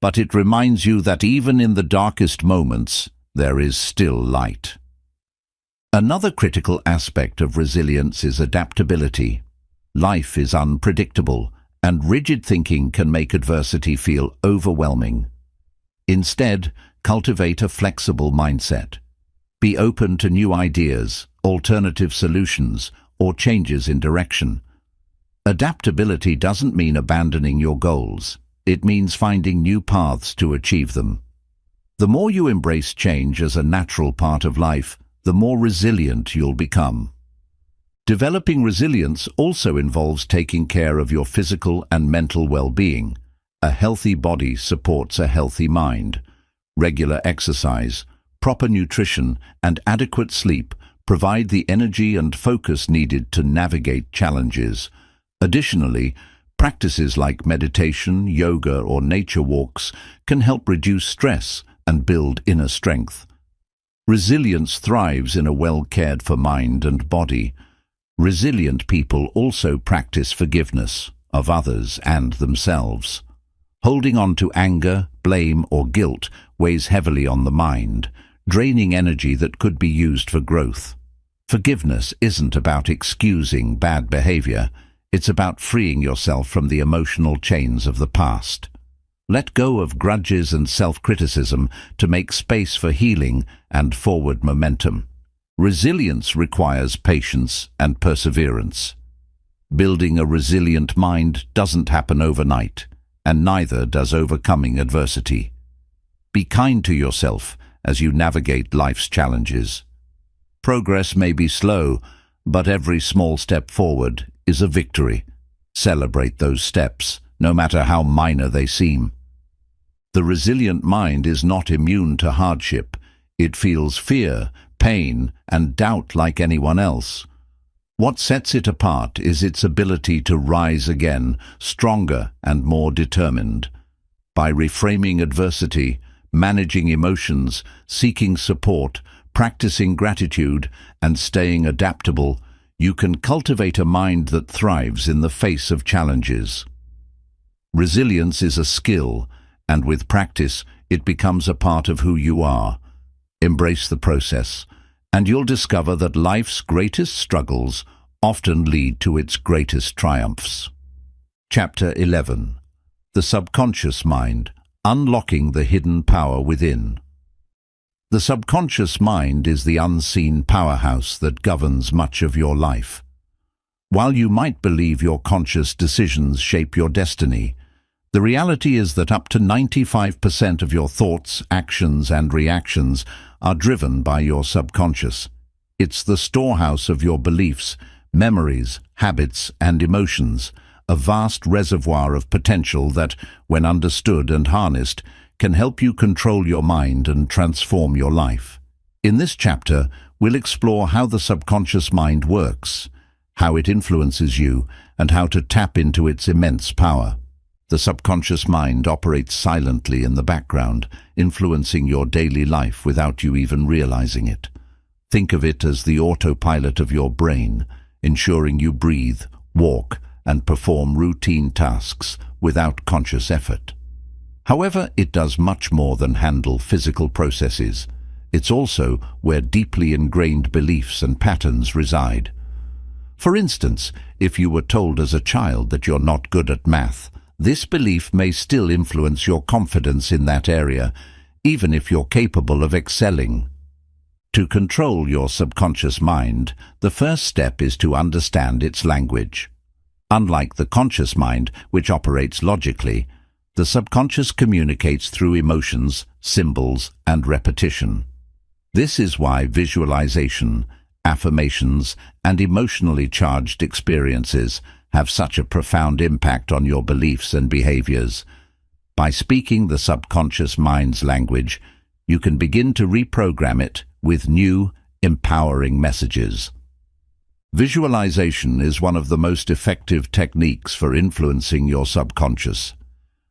but it reminds you that even in the darkest moments, there is still light. Another critical aspect of resilience is adaptability. Life is unpredictable, and rigid thinking can make adversity feel overwhelming. Instead, cultivate a flexible mindset. Be open to new ideas, alternative solutions, or changes in direction. Adaptability doesn't mean abandoning your goals. It means finding new paths to achieve them. The more you embrace change as a natural part of life, the more resilient you'll become. Developing resilience also involves taking care of your physical and mental well-being. A healthy body supports a healthy mind. Regular exercise, proper nutrition, and adequate sleep provide the energy and focus needed to navigate challenges. Additionally, practices like meditation, yoga, or nature walks can help reduce stress and build inner strength. Resilience thrives in a well-cared-for mind and body. Resilient people also practice forgiveness of others and themselves. Holding on to anger, blame, or guilt weighs heavily on the mind, draining energy that could be used for growth. Forgiveness isn't about excusing bad behavior. It's about freeing yourself from the emotional chains of the past. Let go of grudges and self-criticism to make space for healing and forward momentum. Resilience requires patience and perseverance. Building a resilient mind doesn't happen overnight, and neither does overcoming adversity. Be kind to yourself as you navigate life's challenges. Progress may be slow, but every small step forward is a victory. Celebrate those steps, no matter how minor they seem. The resilient mind is not immune to hardship. It feels fear, pain, and doubt like anyone else. What sets it apart is its ability to rise again, stronger and more determined. By reframing adversity, managing emotions, seeking support, practicing gratitude, and staying adaptable, you can cultivate a mind that thrives in the face of challenges. Resilience is a skill, and with practice, it becomes a part of who you are. Embrace the process, and you'll discover that life's greatest struggles often lead to its greatest triumphs. Chapter 11. The Subconscious Mind, Unlocking the Hidden Power Within. The subconscious mind is the unseen powerhouse that governs much of your life. While you might believe your conscious decisions shape your destiny, the reality is that up to 95% of your thoughts, actions, and reactions are driven by your subconscious. It's the storehouse of your beliefs, memories, habits, and emotions, a vast reservoir of potential that, when understood and harnessed, can help you control your mind and transform your life. In this chapter, we'll explore how the subconscious mind works, how it influences you, and how to tap into its immense power. The subconscious mind operates silently in the background, influencing your daily life without you even realizing it. Think of it as the autopilot of your brain, ensuring you breathe, walk, and perform routine tasks without conscious effort. However, it does much more than handle physical processes. It's also where deeply ingrained beliefs and patterns reside. For instance, if you were told as a child that you're not good at math, this belief may still influence your confidence in that area, even if you're capable of excelling. To control your subconscious mind, the first step is to understand its language. Unlike the conscious mind, which operates logically, the subconscious communicates through emotions, symbols, and repetition. This is why visualization, affirmations, and emotionally charged experiences have such a profound impact on your beliefs and behaviors. By speaking the subconscious mind's language, you can begin to reprogram it with new, empowering messages. Visualization is one of the most effective techniques for influencing your subconscious.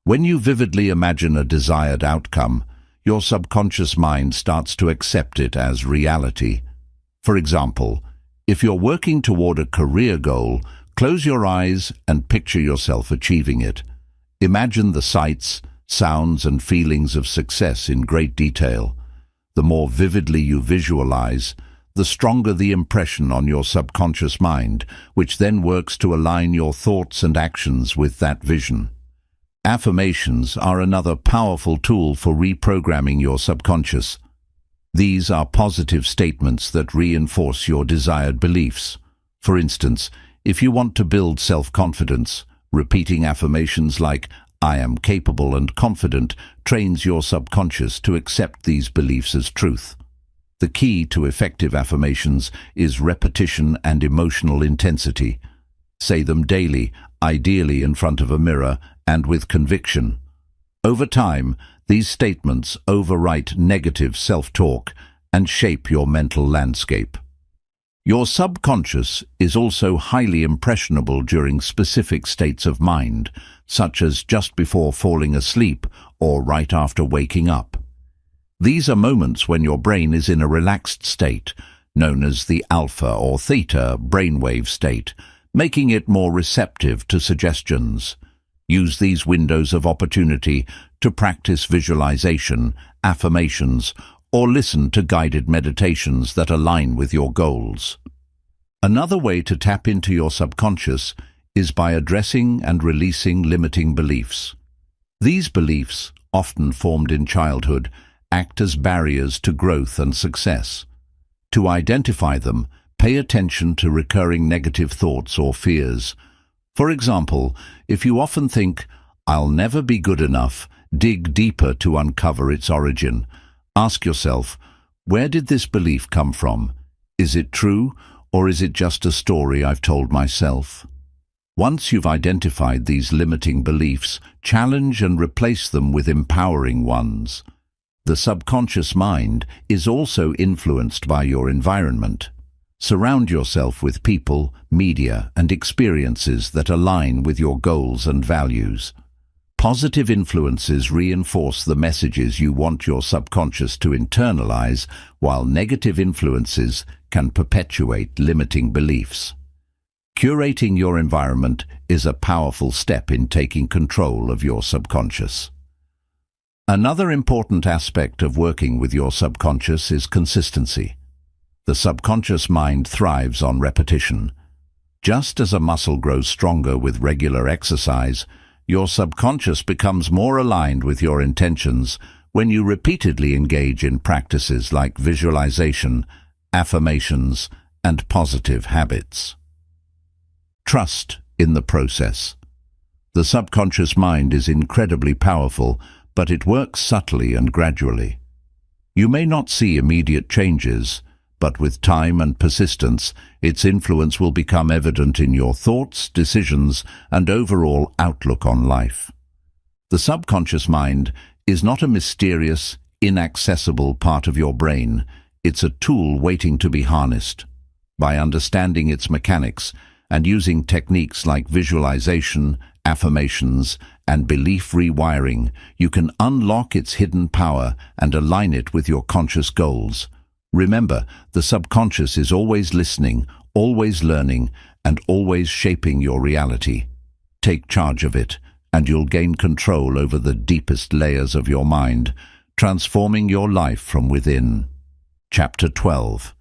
When you vividly imagine a desired outcome, your subconscious mind starts to accept it as reality. For example, if you're working toward a career goal, close your eyes and picture yourself achieving it. Imagine the sights, sounds, and feelings of success in great detail. The more vividly you visualize, the stronger the impression on your subconscious mind, which then works to align your thoughts and actions with that vision. Affirmations are another powerful tool for reprogramming your subconscious. These are positive statements that reinforce your desired beliefs. For instance, if you want to build self-confidence, repeating affirmations like, "I am capable and confident," trains your subconscious to accept these beliefs as truth. The key to effective affirmations is repetition and emotional intensity. Say them daily, ideally in front of a mirror, and with conviction. Over time, these statements overwrite negative self-talk and shape your mental landscape. Your subconscious is also highly impressionable during specific states of mind, such as just before falling asleep or right after waking up. These are moments when your brain is in a relaxed state, known as the alpha or theta brainwave state, making it more receptive to suggestions. Use these windows of opportunity to practice visualization, affirmations, or listen to guided meditations that align with your goals. Another way to tap into your subconscious is by addressing and releasing limiting beliefs. These beliefs, often formed in childhood, act as barriers to growth and success. To identify them, pay attention to recurring negative thoughts or fears. For example, if you often think, "I'll never be good enough," dig deeper to uncover its origin. Ask yourself, where did this belief come from? Is it true, or is it just a story I've told myself? Once you've identified these limiting beliefs, challenge and replace them with empowering ones. The subconscious mind is also influenced by your environment. Surround yourself with people, media, and experiences that align with your goals and values. Positive influences reinforce the messages you want your subconscious to internalize, while negative influences can perpetuate limiting beliefs. Curating your environment is a powerful step in taking control of your subconscious. Another important aspect of working with your subconscious is consistency. The subconscious mind thrives on repetition. Just as a muscle grows stronger with regular exercise, your subconscious becomes more aligned with your intentions when you repeatedly engage in practices like visualization, affirmations, and positive habits. Trust in the process. The subconscious mind is incredibly powerful, but it works subtly and gradually. You may not see immediate changes, but with time and persistence, its influence will become evident in your thoughts, decisions, and overall outlook on life. The subconscious mind is not a mysterious, inaccessible part of your brain. It's a tool waiting to be harnessed. By understanding its mechanics and using techniques like visualization, affirmations, and belief rewiring, you can unlock its hidden power and align it with your conscious goals. Remember, the subconscious is always listening, always learning, and always shaping your reality. Take charge of it, and you'll gain control over the deepest layers of your mind, transforming your life from within. Chapter 12.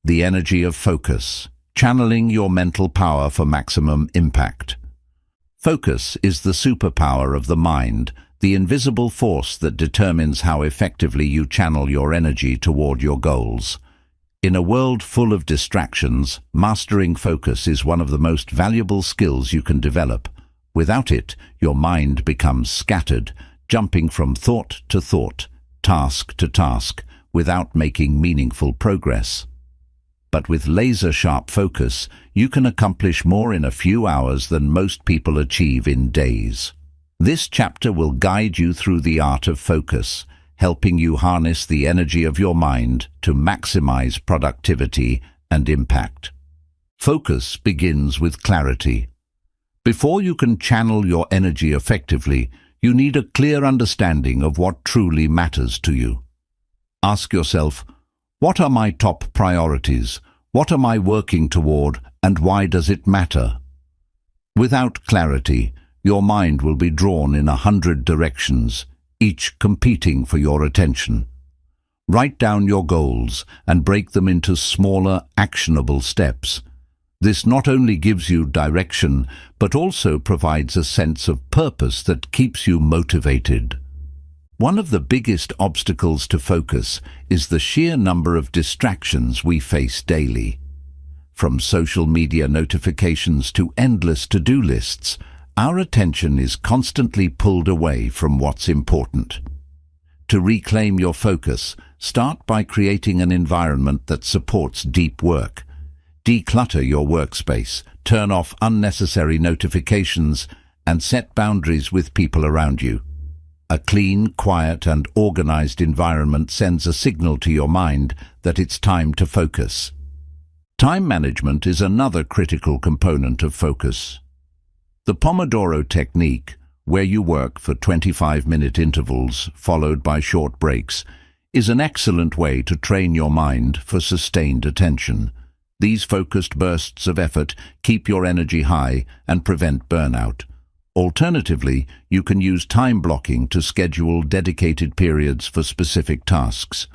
The Energy of Focus. Channeling your mental power for maximum impact. Focus is the superpower of the mind, the invisible force that determines how effectively you channel your energy toward your goals. In a world full of distractions, mastering focus is one of the most valuable skills you can develop. Without it, your mind becomes scattered, jumping from thought to thought, task to task, without making meaningful progress. But with laser-sharp focus, you can accomplish more in a few hours than most people achieve in days. This chapter will guide you through the art of focus, helping you harness the energy of your mind to maximize productivity and impact. Focus begins with clarity. Before you can channel your energy effectively, you need a clear understanding of what truly matters to you. Ask yourself, what are my top priorities? What am I working toward, and why does it matter? Without clarity, your mind will be drawn in 100 directions, each competing for your attention. Write down your goals and break them into smaller, actionable steps. This not only gives you direction, but also provides a sense of purpose that keeps you motivated. One of the biggest obstacles to focus is the sheer number of distractions we face daily. From social media notifications to endless to-do lists, our attention is constantly pulled away from what's important. To reclaim your focus, start by creating an environment that supports deep work. Declutter your workspace, turn off unnecessary notifications, and set boundaries with people around you. A clean, quiet, and organized environment sends a signal to your mind that it's time to focus. Time management is another critical component of focus. The Pomodoro technique, where you work for 25-minute intervals followed by short breaks, is an excellent way to train your mind for sustained attention. These focused bursts of effort keep your energy high and prevent burnout. Alternatively, you can use time blocking to schedule dedicated periods for specific tasks.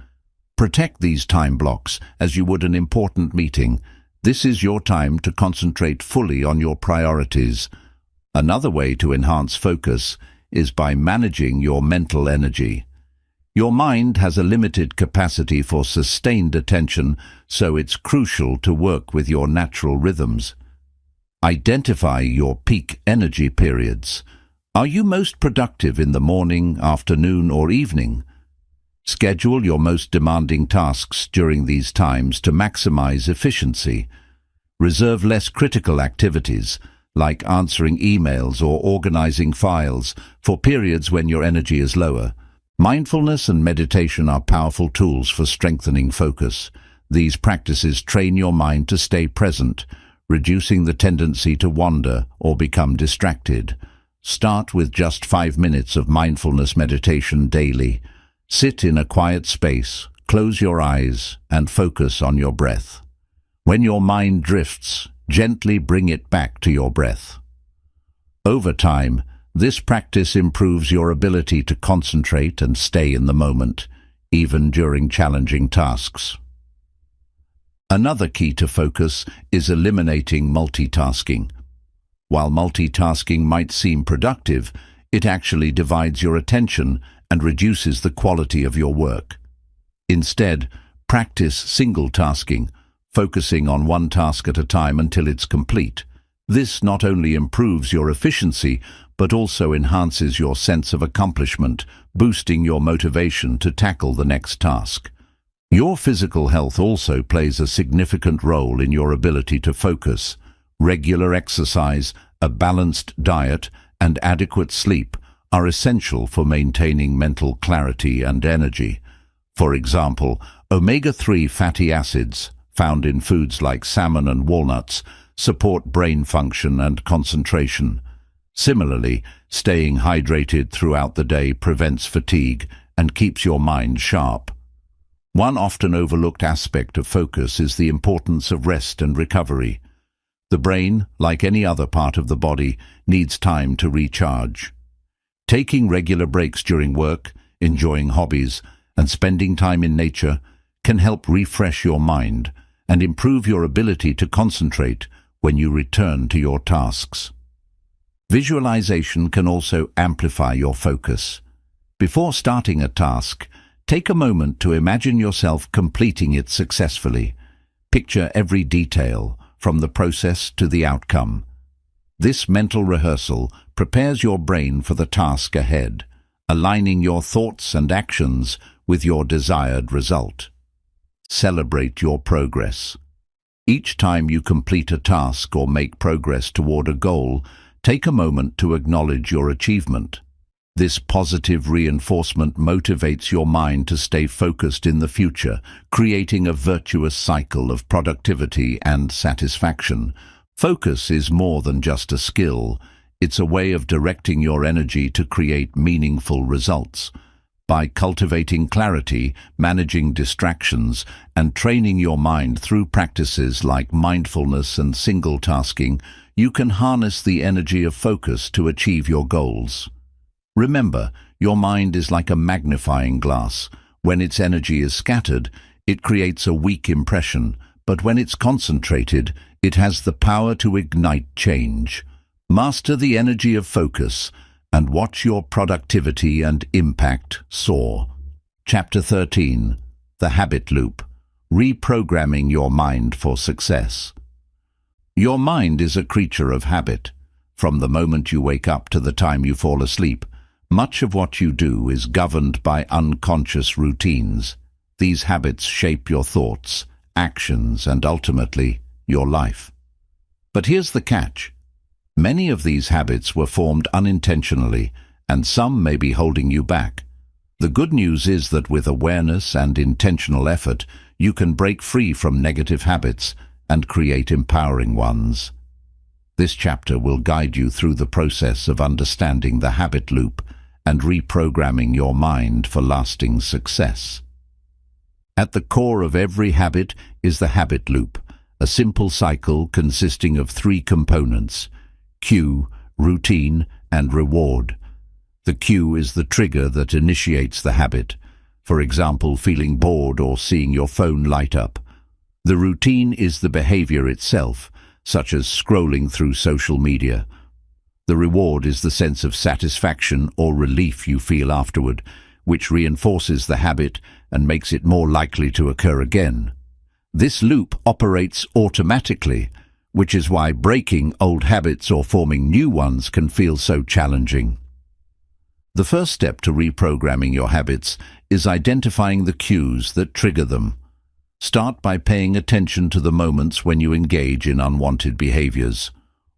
Protect these time blocks as you would an important meeting. This is your time to concentrate fully on your priorities. Another way to enhance focus is by managing your mental energy. Your mind has a limited capacity for sustained attention, so it's crucial to work with your natural rhythms. Identify your peak energy periods. Are you most productive in the morning, afternoon, or evening? Schedule your most demanding tasks during these times to maximize efficiency. Reserve less critical activities, like answering emails or organizing files, for periods when your energy is lower. Mindfulness and meditation are powerful tools for strengthening focus. These practices train your mind to stay present, reducing the tendency to wander or become distracted. Start with just 5 minutes of mindfulness meditation daily. Sit in a quiet space, close your eyes, and focus on your breath. When your mind drifts, gently bring it back to your breath. Over time, this practice improves your ability to concentrate and stay in the moment, even during challenging tasks. Another key to focus is eliminating multitasking. While multitasking might seem productive, it actually divides your attention and reduces the quality of your work. Instead, practice single tasking, focusing on one task at a time until it's complete. This not only improves your efficiency, but also enhances your sense of accomplishment, boosting your motivation to tackle the next task. Your physical health also plays a significant role in your ability to focus. Regular exercise, a balanced diet, and adequate sleep are essential for maintaining mental clarity and energy. For example, omega-3 fatty acids, found in foods like salmon and walnuts, support brain function and concentration. Similarly, staying hydrated throughout the day prevents fatigue and keeps your mind sharp. One often overlooked aspect of focus is the importance of rest and recovery. The brain, like any other part of the body, needs time to recharge. Taking regular breaks during work, enjoying hobbies, and spending time in nature can help refresh your mind and improve your ability to concentrate when you return to your tasks. Visualization can also amplify your focus. Before starting a task, take a moment to imagine yourself completing it successfully. Picture every detail, from the process to the outcome. This mental rehearsal prepares your brain for the task ahead, aligning your thoughts and actions with your desired result. Celebrate your progress. Each time you complete a task or make progress toward a goal, take a moment to acknowledge your achievement. This positive reinforcement motivates your mind to stay focused in the future, creating a virtuous cycle of productivity and satisfaction. Focus is more than just a skill. It's a way of directing your energy to create meaningful results. By cultivating clarity, managing distractions, and training your mind through practices like mindfulness and single-tasking, you can harness the energy of focus to achieve your goals. Remember, your mind is like a magnifying glass. When its energy is scattered, it creates a weak impression, but when it's concentrated, it has the power to ignite change. Master the energy of focus and watch your productivity and impact soar. Chapter 13. The Habit Loop. Reprogramming your mind for success. Your mind is a creature of habit. From the moment you wake up to the time you fall asleep, much of what you do is governed by unconscious routines. These habits shape your thoughts, actions, and ultimately, your life. But here's the catch. Many of these habits were formed unintentionally, and some may be holding you back. The good news is that with awareness and intentional effort, you can break free from negative habits and create empowering ones. This chapter will guide you through the process of understanding the habit loop and reprogramming your mind for lasting success. At the core of every habit is the habit loop, a simple cycle consisting of three components: cue, routine, and reward. The cue is the trigger that initiates the habit, for example, feeling bored or seeing your phone light up. The routine is the behavior itself, such as scrolling through social media. The reward is the sense of satisfaction or relief you feel afterward, which reinforces the habit and makes it more likely to occur again. This loop operates automatically, which is why breaking old habits or forming new ones can feel so challenging. The first step to reprogramming your habits is identifying the cues that trigger them. Start by paying attention to the moments when you engage in unwanted behaviors.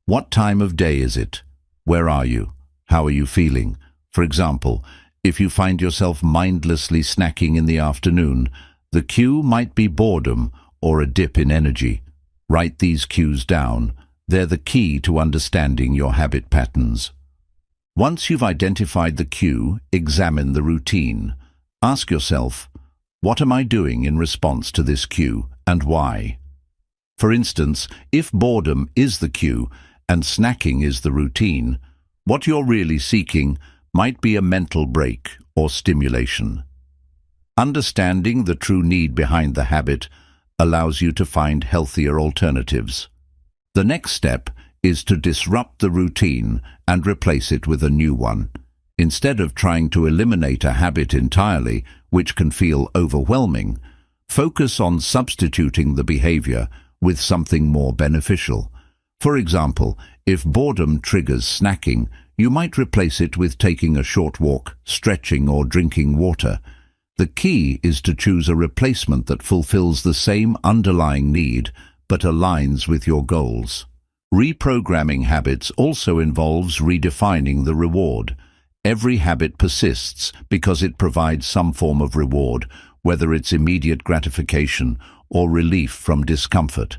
What time of day is it? Where are you? How are you feeling? For example, if you find yourself mindlessly snacking in the afternoon, the cue might be boredom or a dip in energy. Write these cues down. They're the key to understanding your habit patterns. Once you've identified the cue, examine the routine. Ask yourself, what am I doing in response to this cue, and why? For instance, if boredom is the cue and snacking is the routine, what you're really seeking might be a mental break or stimulation. Understanding the true need behind the habit allows you to find healthier alternatives. The next step is to disrupt the routine and replace it with a new one. Instead of trying to eliminate a habit entirely, which can feel overwhelming, focus on substituting the behavior with something more beneficial. For example, if boredom triggers snacking, you might replace it with taking a short walk, stretching, or drinking water. The key is to choose a replacement that fulfills the same underlying need but aligns with your goals. Reprogramming habits also involves redefining the reward. Every habit persists because it provides some form of reward, whether it's immediate gratification or relief from discomfort.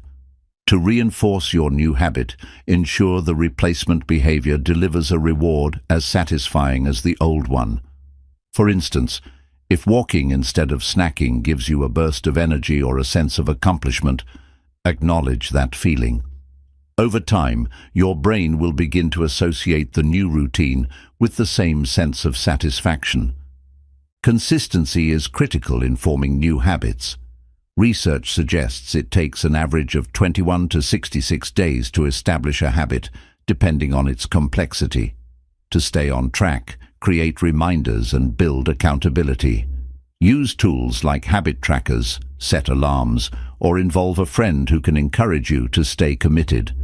To reinforce your new habit, ensure the replacement behavior delivers a reward as satisfying as the old one. For instance, If walking instead of snacking gives you a burst of energy or a sense of accomplishment, acknowledge that feeling. Over time, your brain will begin to associate the new routine with the same sense of satisfaction. Consistency is critical in forming new habits. Research suggests it takes an average of 21 to 66 days to establish a habit, depending on its complexity. To stay on track, create reminders and build accountability. Use tools like habit trackers, set alarms, or involve a friend who can encourage you to stay committed.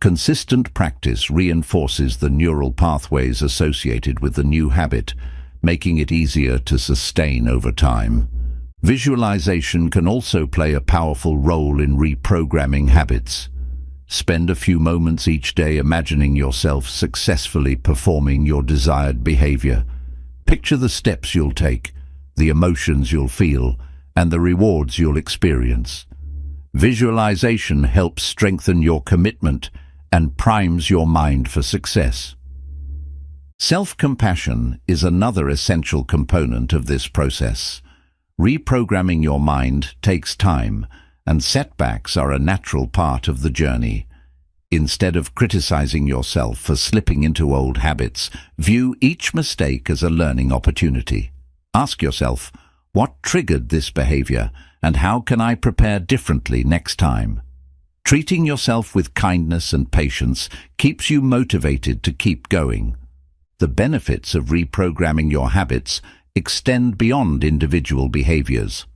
Consistent practice reinforces the neural pathways associated with the new habit, making it easier to sustain over time. Visualization can also play a powerful role in reprogramming habits. Spend a few moments each day imagining yourself successfully performing your desired behavior. Picture the steps you'll take, the emotions you'll feel, and the rewards you'll experience. Visualization helps strengthen your commitment and primes your mind for success. Self-compassion is another essential component of this process. Reprogramming your mind takes time, and setbacks are a natural part of the journey. Instead of criticizing yourself for slipping into old habits, view each mistake as a learning opportunity. Ask yourself, what triggered this behavior, and how can I prepare differently next time? Treating yourself with kindness and patience keeps you motivated to keep going. The benefits of reprogramming your habits extend beyond individual behaviors.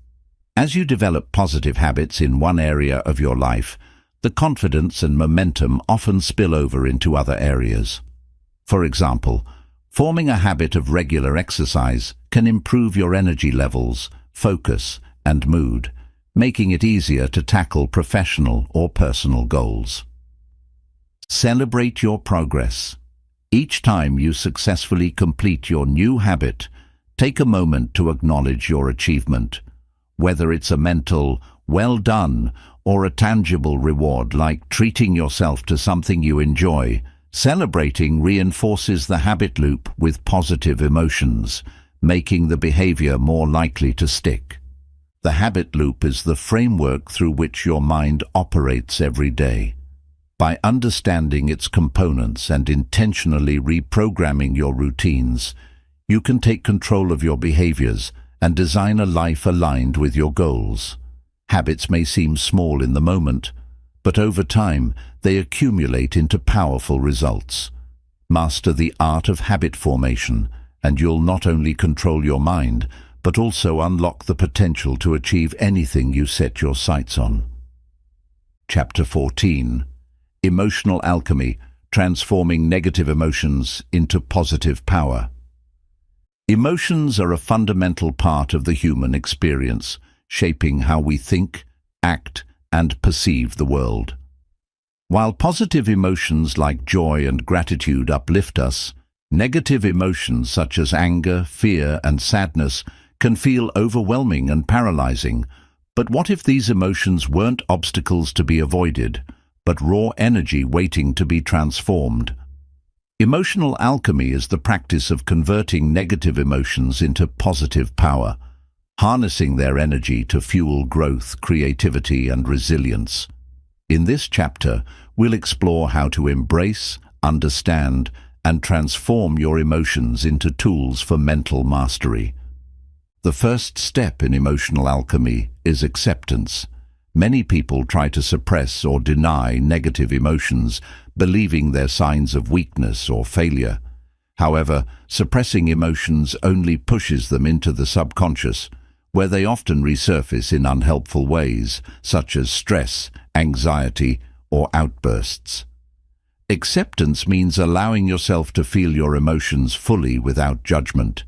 As you develop positive habits in one area of your life, the confidence and momentum often spill over into other areas. For example, forming a habit of regular exercise can improve your energy levels, focus, and mood, making it easier to tackle professional or personal goals. Celebrate your progress. Each time you successfully complete your new habit, take a moment to acknowledge your achievement. Whether it's a mental, well done, or a tangible reward like treating yourself to something you enjoy, celebrating reinforces the habit loop with positive emotions, making the behavior more likely to stick. The habit loop is the framework through which your mind operates every day. By understanding its components and intentionally reprogramming your routines, you can take control of your behaviors and design a life aligned with your goals. Habits may seem small in the moment, but over time they accumulate into powerful results. Master the art of habit formation, and you'll not only control your mind, but also unlock the potential to achieve anything you set your sights on. Chapter 14. Emotional Alchemy, Transforming Negative Emotions into Positive Power. Emotions are a fundamental part of the human experience, shaping how we think, act, and perceive the world. While positive emotions like joy and gratitude uplift us, negative emotions such as anger, fear, and sadness can feel overwhelming and paralyzing. But what if these emotions weren't obstacles to be avoided, but raw energy waiting to be transformed? Emotional alchemy is the practice of converting negative emotions into positive power, harnessing their energy to fuel growth, creativity, and resilience. In this chapter, we'll explore how to embrace, understand, and transform your emotions into tools for mental mastery. The first step in emotional alchemy is acceptance. Many people try to suppress or deny negative emotions, believing they're signs of weakness or failure. However, suppressing emotions only pushes them into the subconscious, where they often resurface in unhelpful ways, such as stress, anxiety, or outbursts. Acceptance means allowing yourself to feel your emotions fully without judgment.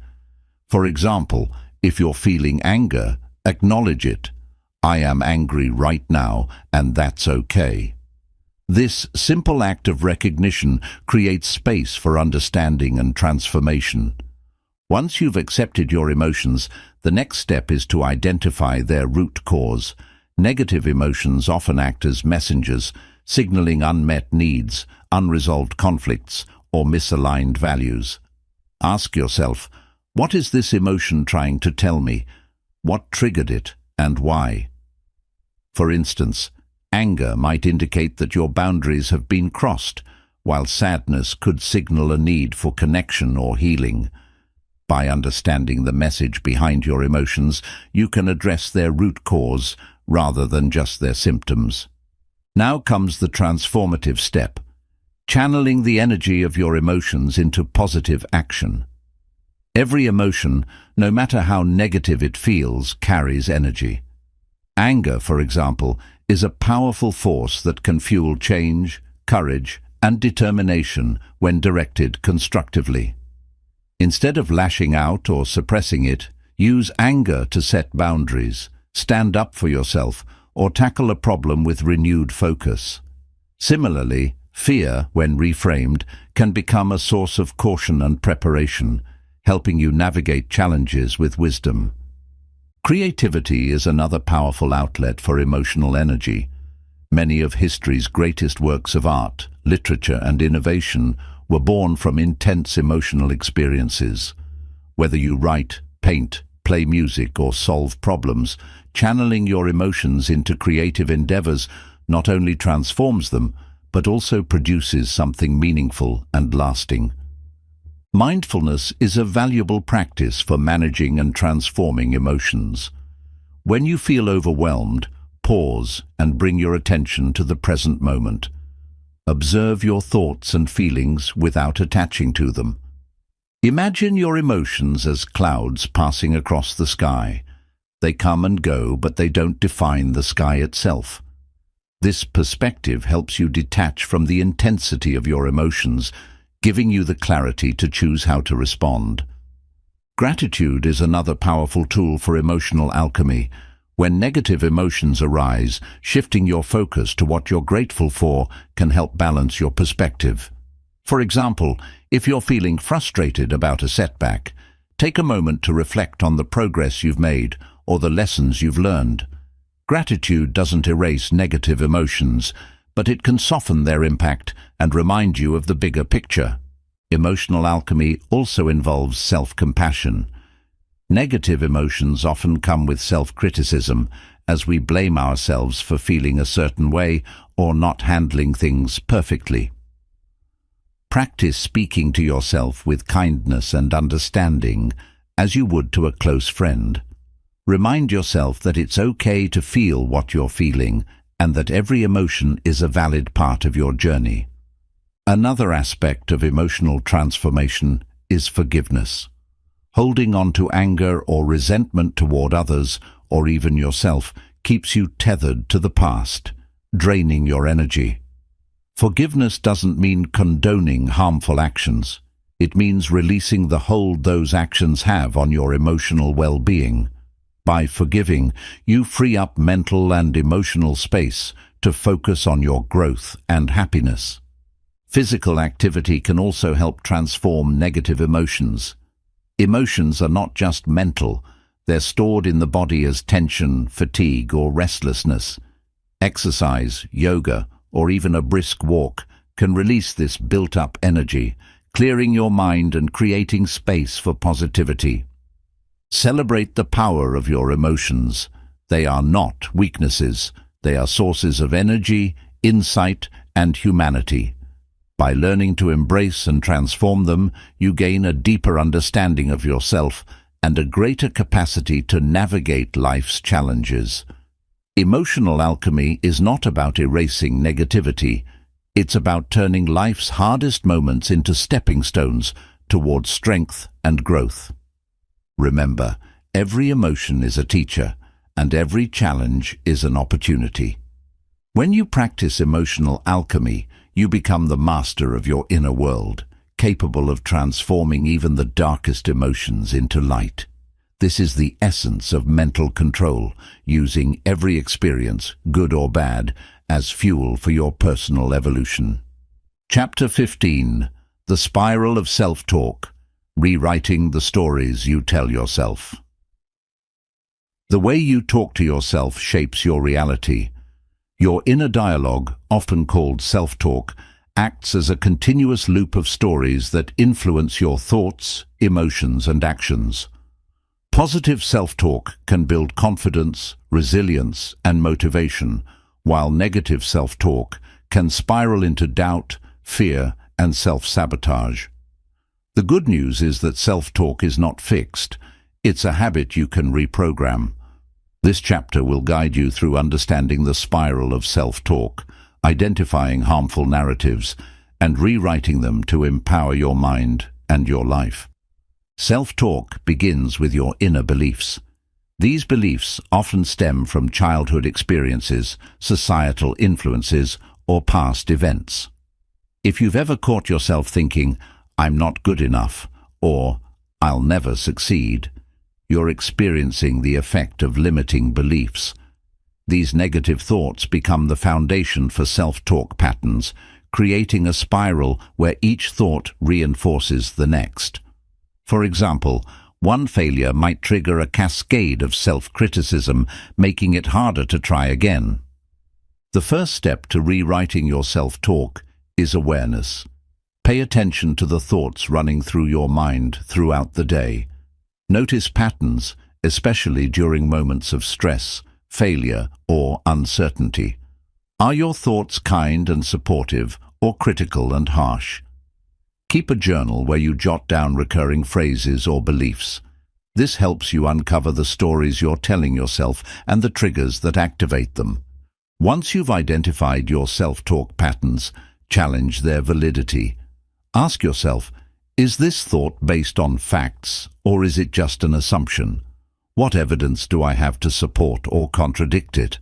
For example, if you're feeling anger, acknowledge it. I am angry right now, and that's okay. This simple act of recognition creates space for understanding and transformation. Once you've accepted your emotions, the next step is to identify their root cause. Negative emotions often act as messengers, signaling unmet needs, unresolved conflicts, or misaligned values. Ask yourself, What is this emotion trying to tell me? What triggered it and why? For instance, anger might indicate that your boundaries have been crossed, while sadness could signal a need for connection or healing. By understanding the message behind your emotions, you can address their root cause rather than just their symptoms. Now comes the transformative step, channeling the energy of your emotions into positive action. Every emotion, no matter how negative it feels, carries energy. Anger, for example, is a powerful force that can fuel change, courage, and determination when directed constructively. Instead of lashing out or suppressing it, use anger to set boundaries, stand up for yourself, or tackle a problem with renewed focus. Similarly, fear, when reframed, can become a source of caution and preparation, helping you navigate challenges with wisdom. Creativity is another powerful outlet for emotional energy. Many of history's greatest works of art, literature, and innovation were born from intense emotional experiences. Whether you write, paint, play music, or solve problems, channeling your emotions into creative endeavors not only transforms them, but also produces something meaningful and lasting. Mindfulness is a valuable practice for managing and transforming emotions. When you feel overwhelmed, pause and bring your attention to the present moment. Observe your thoughts and feelings without attaching to them. Imagine your emotions as clouds passing across the sky. They come and go, but they don't define the sky itself. This perspective helps you detach from the intensity of your emotions, giving you the clarity to choose how to respond. Gratitude is another powerful tool for emotional alchemy. When negative emotions arise, shifting your focus to what you're grateful for can help balance your perspective. For example, if you're feeling frustrated about a setback, take a moment to reflect on the progress you've made or the lessons you've learned. Gratitude doesn't erase negative emotions, but it can soften their impact and remind you of the bigger picture. Emotional alchemy also involves self-compassion. Negative emotions often come with self-criticism, as we blame ourselves for feeling a certain way or not handling things perfectly. Practice speaking to yourself with kindness and understanding, as you would to a close friend. Remind yourself that it's okay to feel what you're feeling, and that every emotion is a valid part of your journey. Another aspect of emotional transformation is forgiveness. Holding on to anger or resentment toward others, or even yourself, keeps you tethered to the past, draining your energy. Forgiveness doesn't mean condoning harmful actions. It means releasing the hold those actions have on your emotional well-being. By forgiving, you free up mental and emotional space to focus on your growth and happiness. Physical activity can also help transform negative emotions. Emotions are not just mental, they're stored in the body as tension, fatigue, or restlessness. Exercise, yoga, or even a brisk walk can release this built-up energy, clearing your mind and creating space for positivity. Celebrate the power of your emotions. They are not weaknesses. They are sources of energy, insight, and humanity. By learning to embrace and transform them, you gain a deeper understanding of yourself and a greater capacity to navigate life's challenges. Emotional alchemy is not about erasing negativity. It's about turning life's hardest moments into stepping stones towards strength and growth. Remember, every emotion is a teacher, and every challenge is an opportunity. When you practice emotional alchemy, you become the master of your inner world, capable of transforming even the darkest emotions into light. This is the essence of mental control, using every experience, good or bad, as fuel for your personal evolution. Chapter 15. The Spiral of Self-Talk. Rewriting the stories you tell yourself. The way you talk to yourself shapes your reality. Your inner dialogue, often called self-talk, acts as a continuous loop of stories that influence your thoughts, emotions, and actions. Positive self-talk can build confidence, resilience, and motivation, while negative self-talk can spiral into doubt, fear, and self-sabotage. The good news is that self-talk is not fixed. It's a habit you can reprogram. This chapter will guide you through understanding the spiral of self-talk, identifying harmful narratives, and rewriting them to empower your mind and your life. Self-talk begins with your inner beliefs. These beliefs often stem from childhood experiences, societal influences, or past events. If you've ever caught yourself thinking, "I'm not good enough," or "I'll never succeed," you're experiencing the effect of limiting beliefs. These negative thoughts become the foundation for self-talk patterns, creating a spiral where each thought reinforces the next. For example, one failure might trigger a cascade of self-criticism, making it harder to try again. The first step to rewriting your self-talk is awareness. Pay attention to the thoughts running through your mind throughout the day. Notice patterns, especially during moments of stress, failure, or uncertainty. Are your thoughts kind and supportive, or critical and harsh? Keep a journal where you jot down recurring phrases or beliefs. This helps you uncover the stories you're telling yourself and the triggers that activate them. Once you've identified your self-talk patterns, challenge their validity. Ask yourself, is this thought based on facts, or is it just an assumption? What evidence do I have to support or contradict it?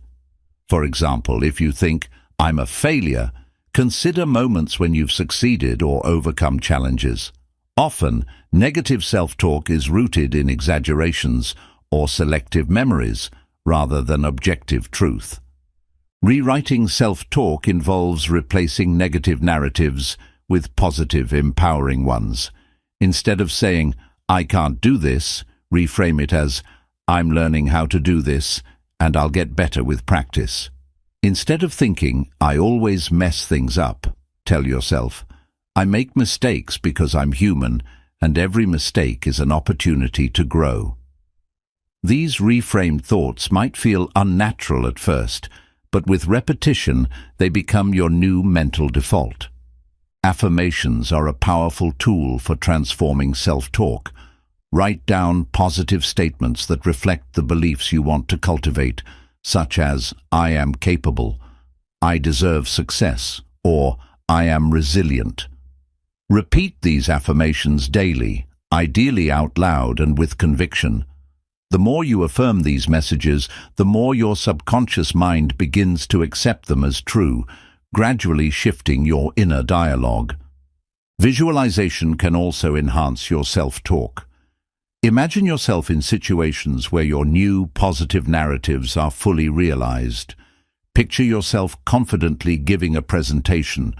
For example, if you think, "I'm a failure," consider moments when you've succeeded or overcome challenges. Often, negative self-talk is rooted in exaggerations or selective memories rather than objective truth. Rewriting self-talk involves replacing negative narratives with positive, empowering ones. Instead of saying, "I can't do this," reframe it as, "I'm learning how to do this, and I'll get better with practice." Instead of thinking, "I always mess things up," tell yourself, "I make mistakes because I'm human, and every mistake is an opportunity to grow." These reframed thoughts might feel unnatural at first, but with repetition, they become your new mental default. Affirmations are a powerful tool for transforming self-talk. Write down positive statements that reflect the beliefs you want to cultivate, such as, "I am capable," "I deserve success," or "I am resilient." Repeat these affirmations daily, ideally out loud and with conviction. The more you affirm these messages, the more your subconscious mind begins to accept them as true, gradually shifting your inner dialogue. Visualization can also enhance your self-talk. Imagine yourself in situations where your new positive narratives are fully realized. Picture yourself confidently giving a presentation,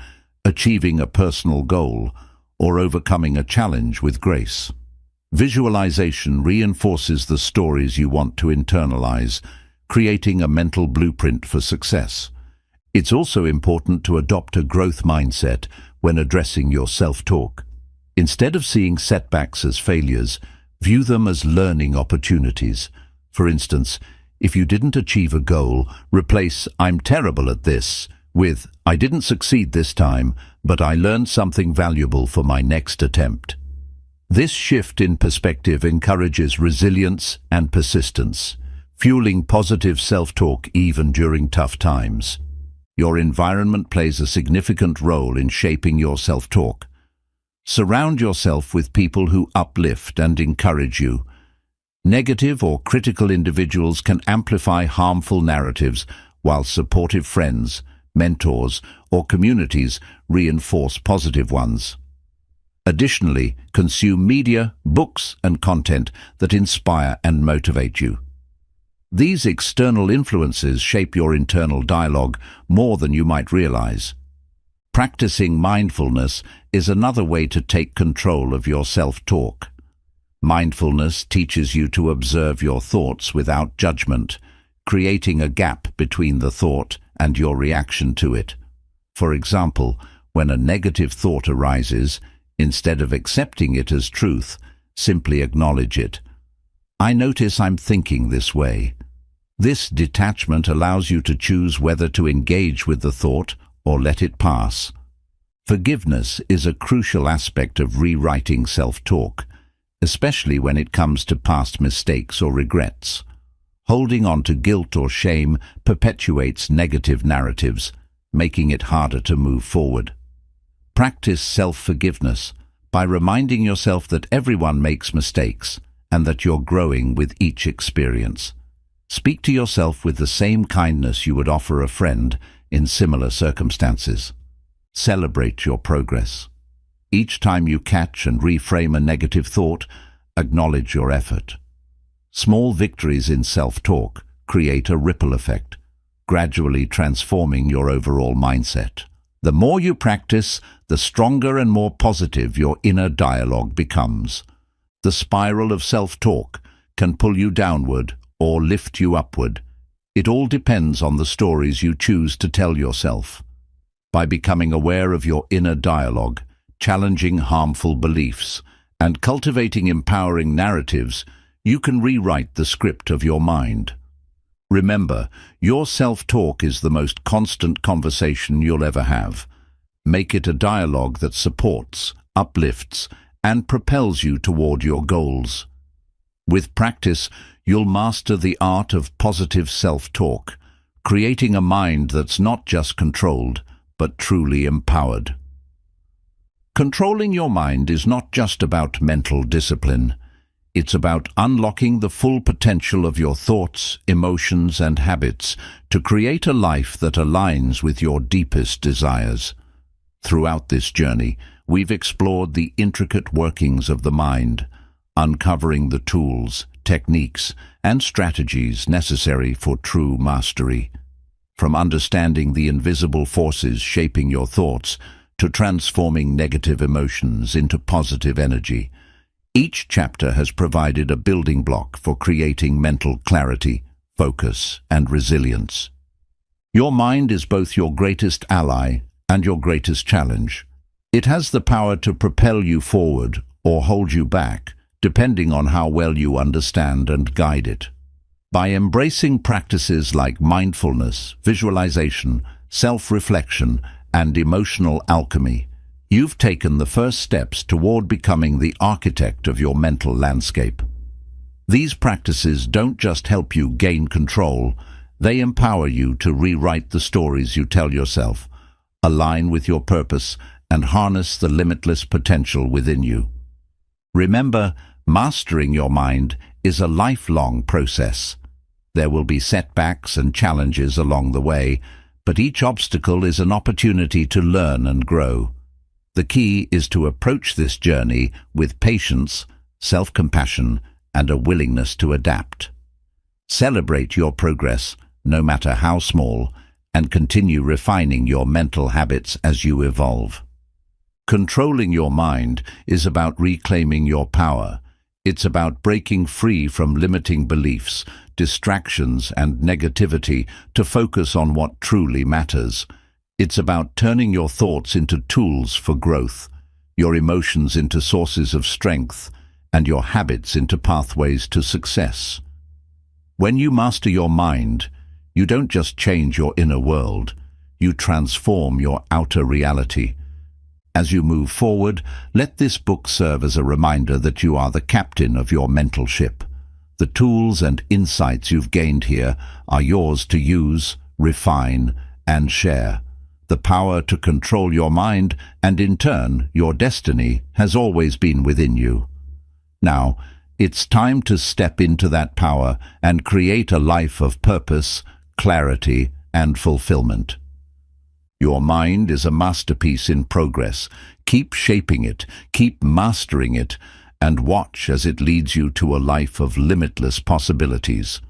achieving a personal goal, or overcoming a challenge with grace. Visualization reinforces the stories you want to internalize, creating a mental blueprint for success. It's also important to adopt a growth mindset when addressing your self-talk. Instead of seeing setbacks as failures, view them as learning opportunities. For instance, if you didn't achieve a goal, replace "I'm terrible at this" with "I didn't succeed this time, but I learned something valuable for my next attempt." This shift in perspective encourages resilience and persistence, fueling positive self-talk even during tough times. Your environment plays a significant role in shaping your self-talk. Surround yourself with people who uplift and encourage you. Negative or critical individuals can amplify harmful narratives, while supportive friends, mentors, or communities reinforce positive ones. Additionally, consume media, books, and content that inspire and motivate you. These external influences shape your internal dialogue more than you might realize. Practicing mindfulness is another way to take control of your self-talk. Mindfulness teaches you to observe your thoughts without judgment, creating a gap between the thought and your reaction to it. For example, When a negative thought arises, instead of accepting it as truth, simply acknowledge it. I notice I'm thinking this way. This detachment allows you to choose whether to engage with the thought or let it pass. Forgiveness is a crucial aspect of rewriting self-talk, especially when it comes to past mistakes or regrets. Holding on to guilt or shame perpetuates negative narratives, making it harder to move forward. Practice self-forgiveness by reminding yourself that everyone makes mistakes and that you're growing with each experience. Speak to yourself with the same kindness you would offer a friend in similar circumstances. Celebrate your progress. Each time you catch and reframe a negative thought, acknowledge your effort. Small victories in self-talk create a ripple effect, gradually transforming your overall mindset. The more you practice, the stronger and more positive your inner dialogue becomes. The spiral of self-talk can pull you downward or lift you upward. It all depends on the stories you choose to tell yourself. By becoming aware of your inner dialogue, challenging harmful beliefs, and cultivating empowering narratives, you can rewrite the script of your mind. Remember, your self-talk is the most constant conversation you'll ever have. Make it a dialogue that supports, uplifts, and propels you toward your goals. With practice, you'll master the art of positive self-talk, creating a mind that's not just controlled, but truly empowered. Controlling your mind is not just about mental discipline. It's about unlocking the full potential of your thoughts, emotions, and habits to create a life that aligns with your deepest desires. Throughout this journey, we've explored the intricate workings of the mind, uncovering the tools, techniques, and strategies necessary for true mastery. From understanding the invisible forces shaping your thoughts to transforming negative emotions into positive energy, each chapter has provided a building block for creating mental clarity, focus, and resilience. Your mind is both your greatest ally and your greatest challenge. It has the power to propel you forward or hold you back, depending on how well you understand and guide it. By embracing practices like mindfulness, visualization, self-reflection, and emotional alchemy, you've taken the first steps toward becoming the architect of your mental landscape. These practices don't just help you gain control, they empower you to rewrite the stories you tell yourself, align with your purpose, and harness the limitless potential within you. Remember, mastering your mind is a lifelong process. There will be setbacks and challenges along the way, but each obstacle is an opportunity to learn and grow. The key is to approach this journey with patience, self-compassion, and a willingness to adapt. Celebrate your progress, no matter how small, and continue refining your mental habits as you evolve. Controlling your mind is about reclaiming your power. It's about breaking free from limiting beliefs, distractions, and negativity to focus on what truly matters. It's about turning your thoughts into tools for growth, your emotions into sources of strength, and your habits into pathways to success. When you master your mind, you don't just change your inner world, you transform your outer reality. As you move forward, let this book serve as a reminder that you are the captain of your mental ship. The tools and insights you've gained here are yours to use, refine, and share. The power to control your mind, and in turn, your destiny, has always been within you. Now, it's time to step into that power and create a life of purpose, clarity, and fulfillment. Your mind is a masterpiece in progress. Keep shaping it, keep mastering it, and watch as it leads you to a life of limitless possibilities.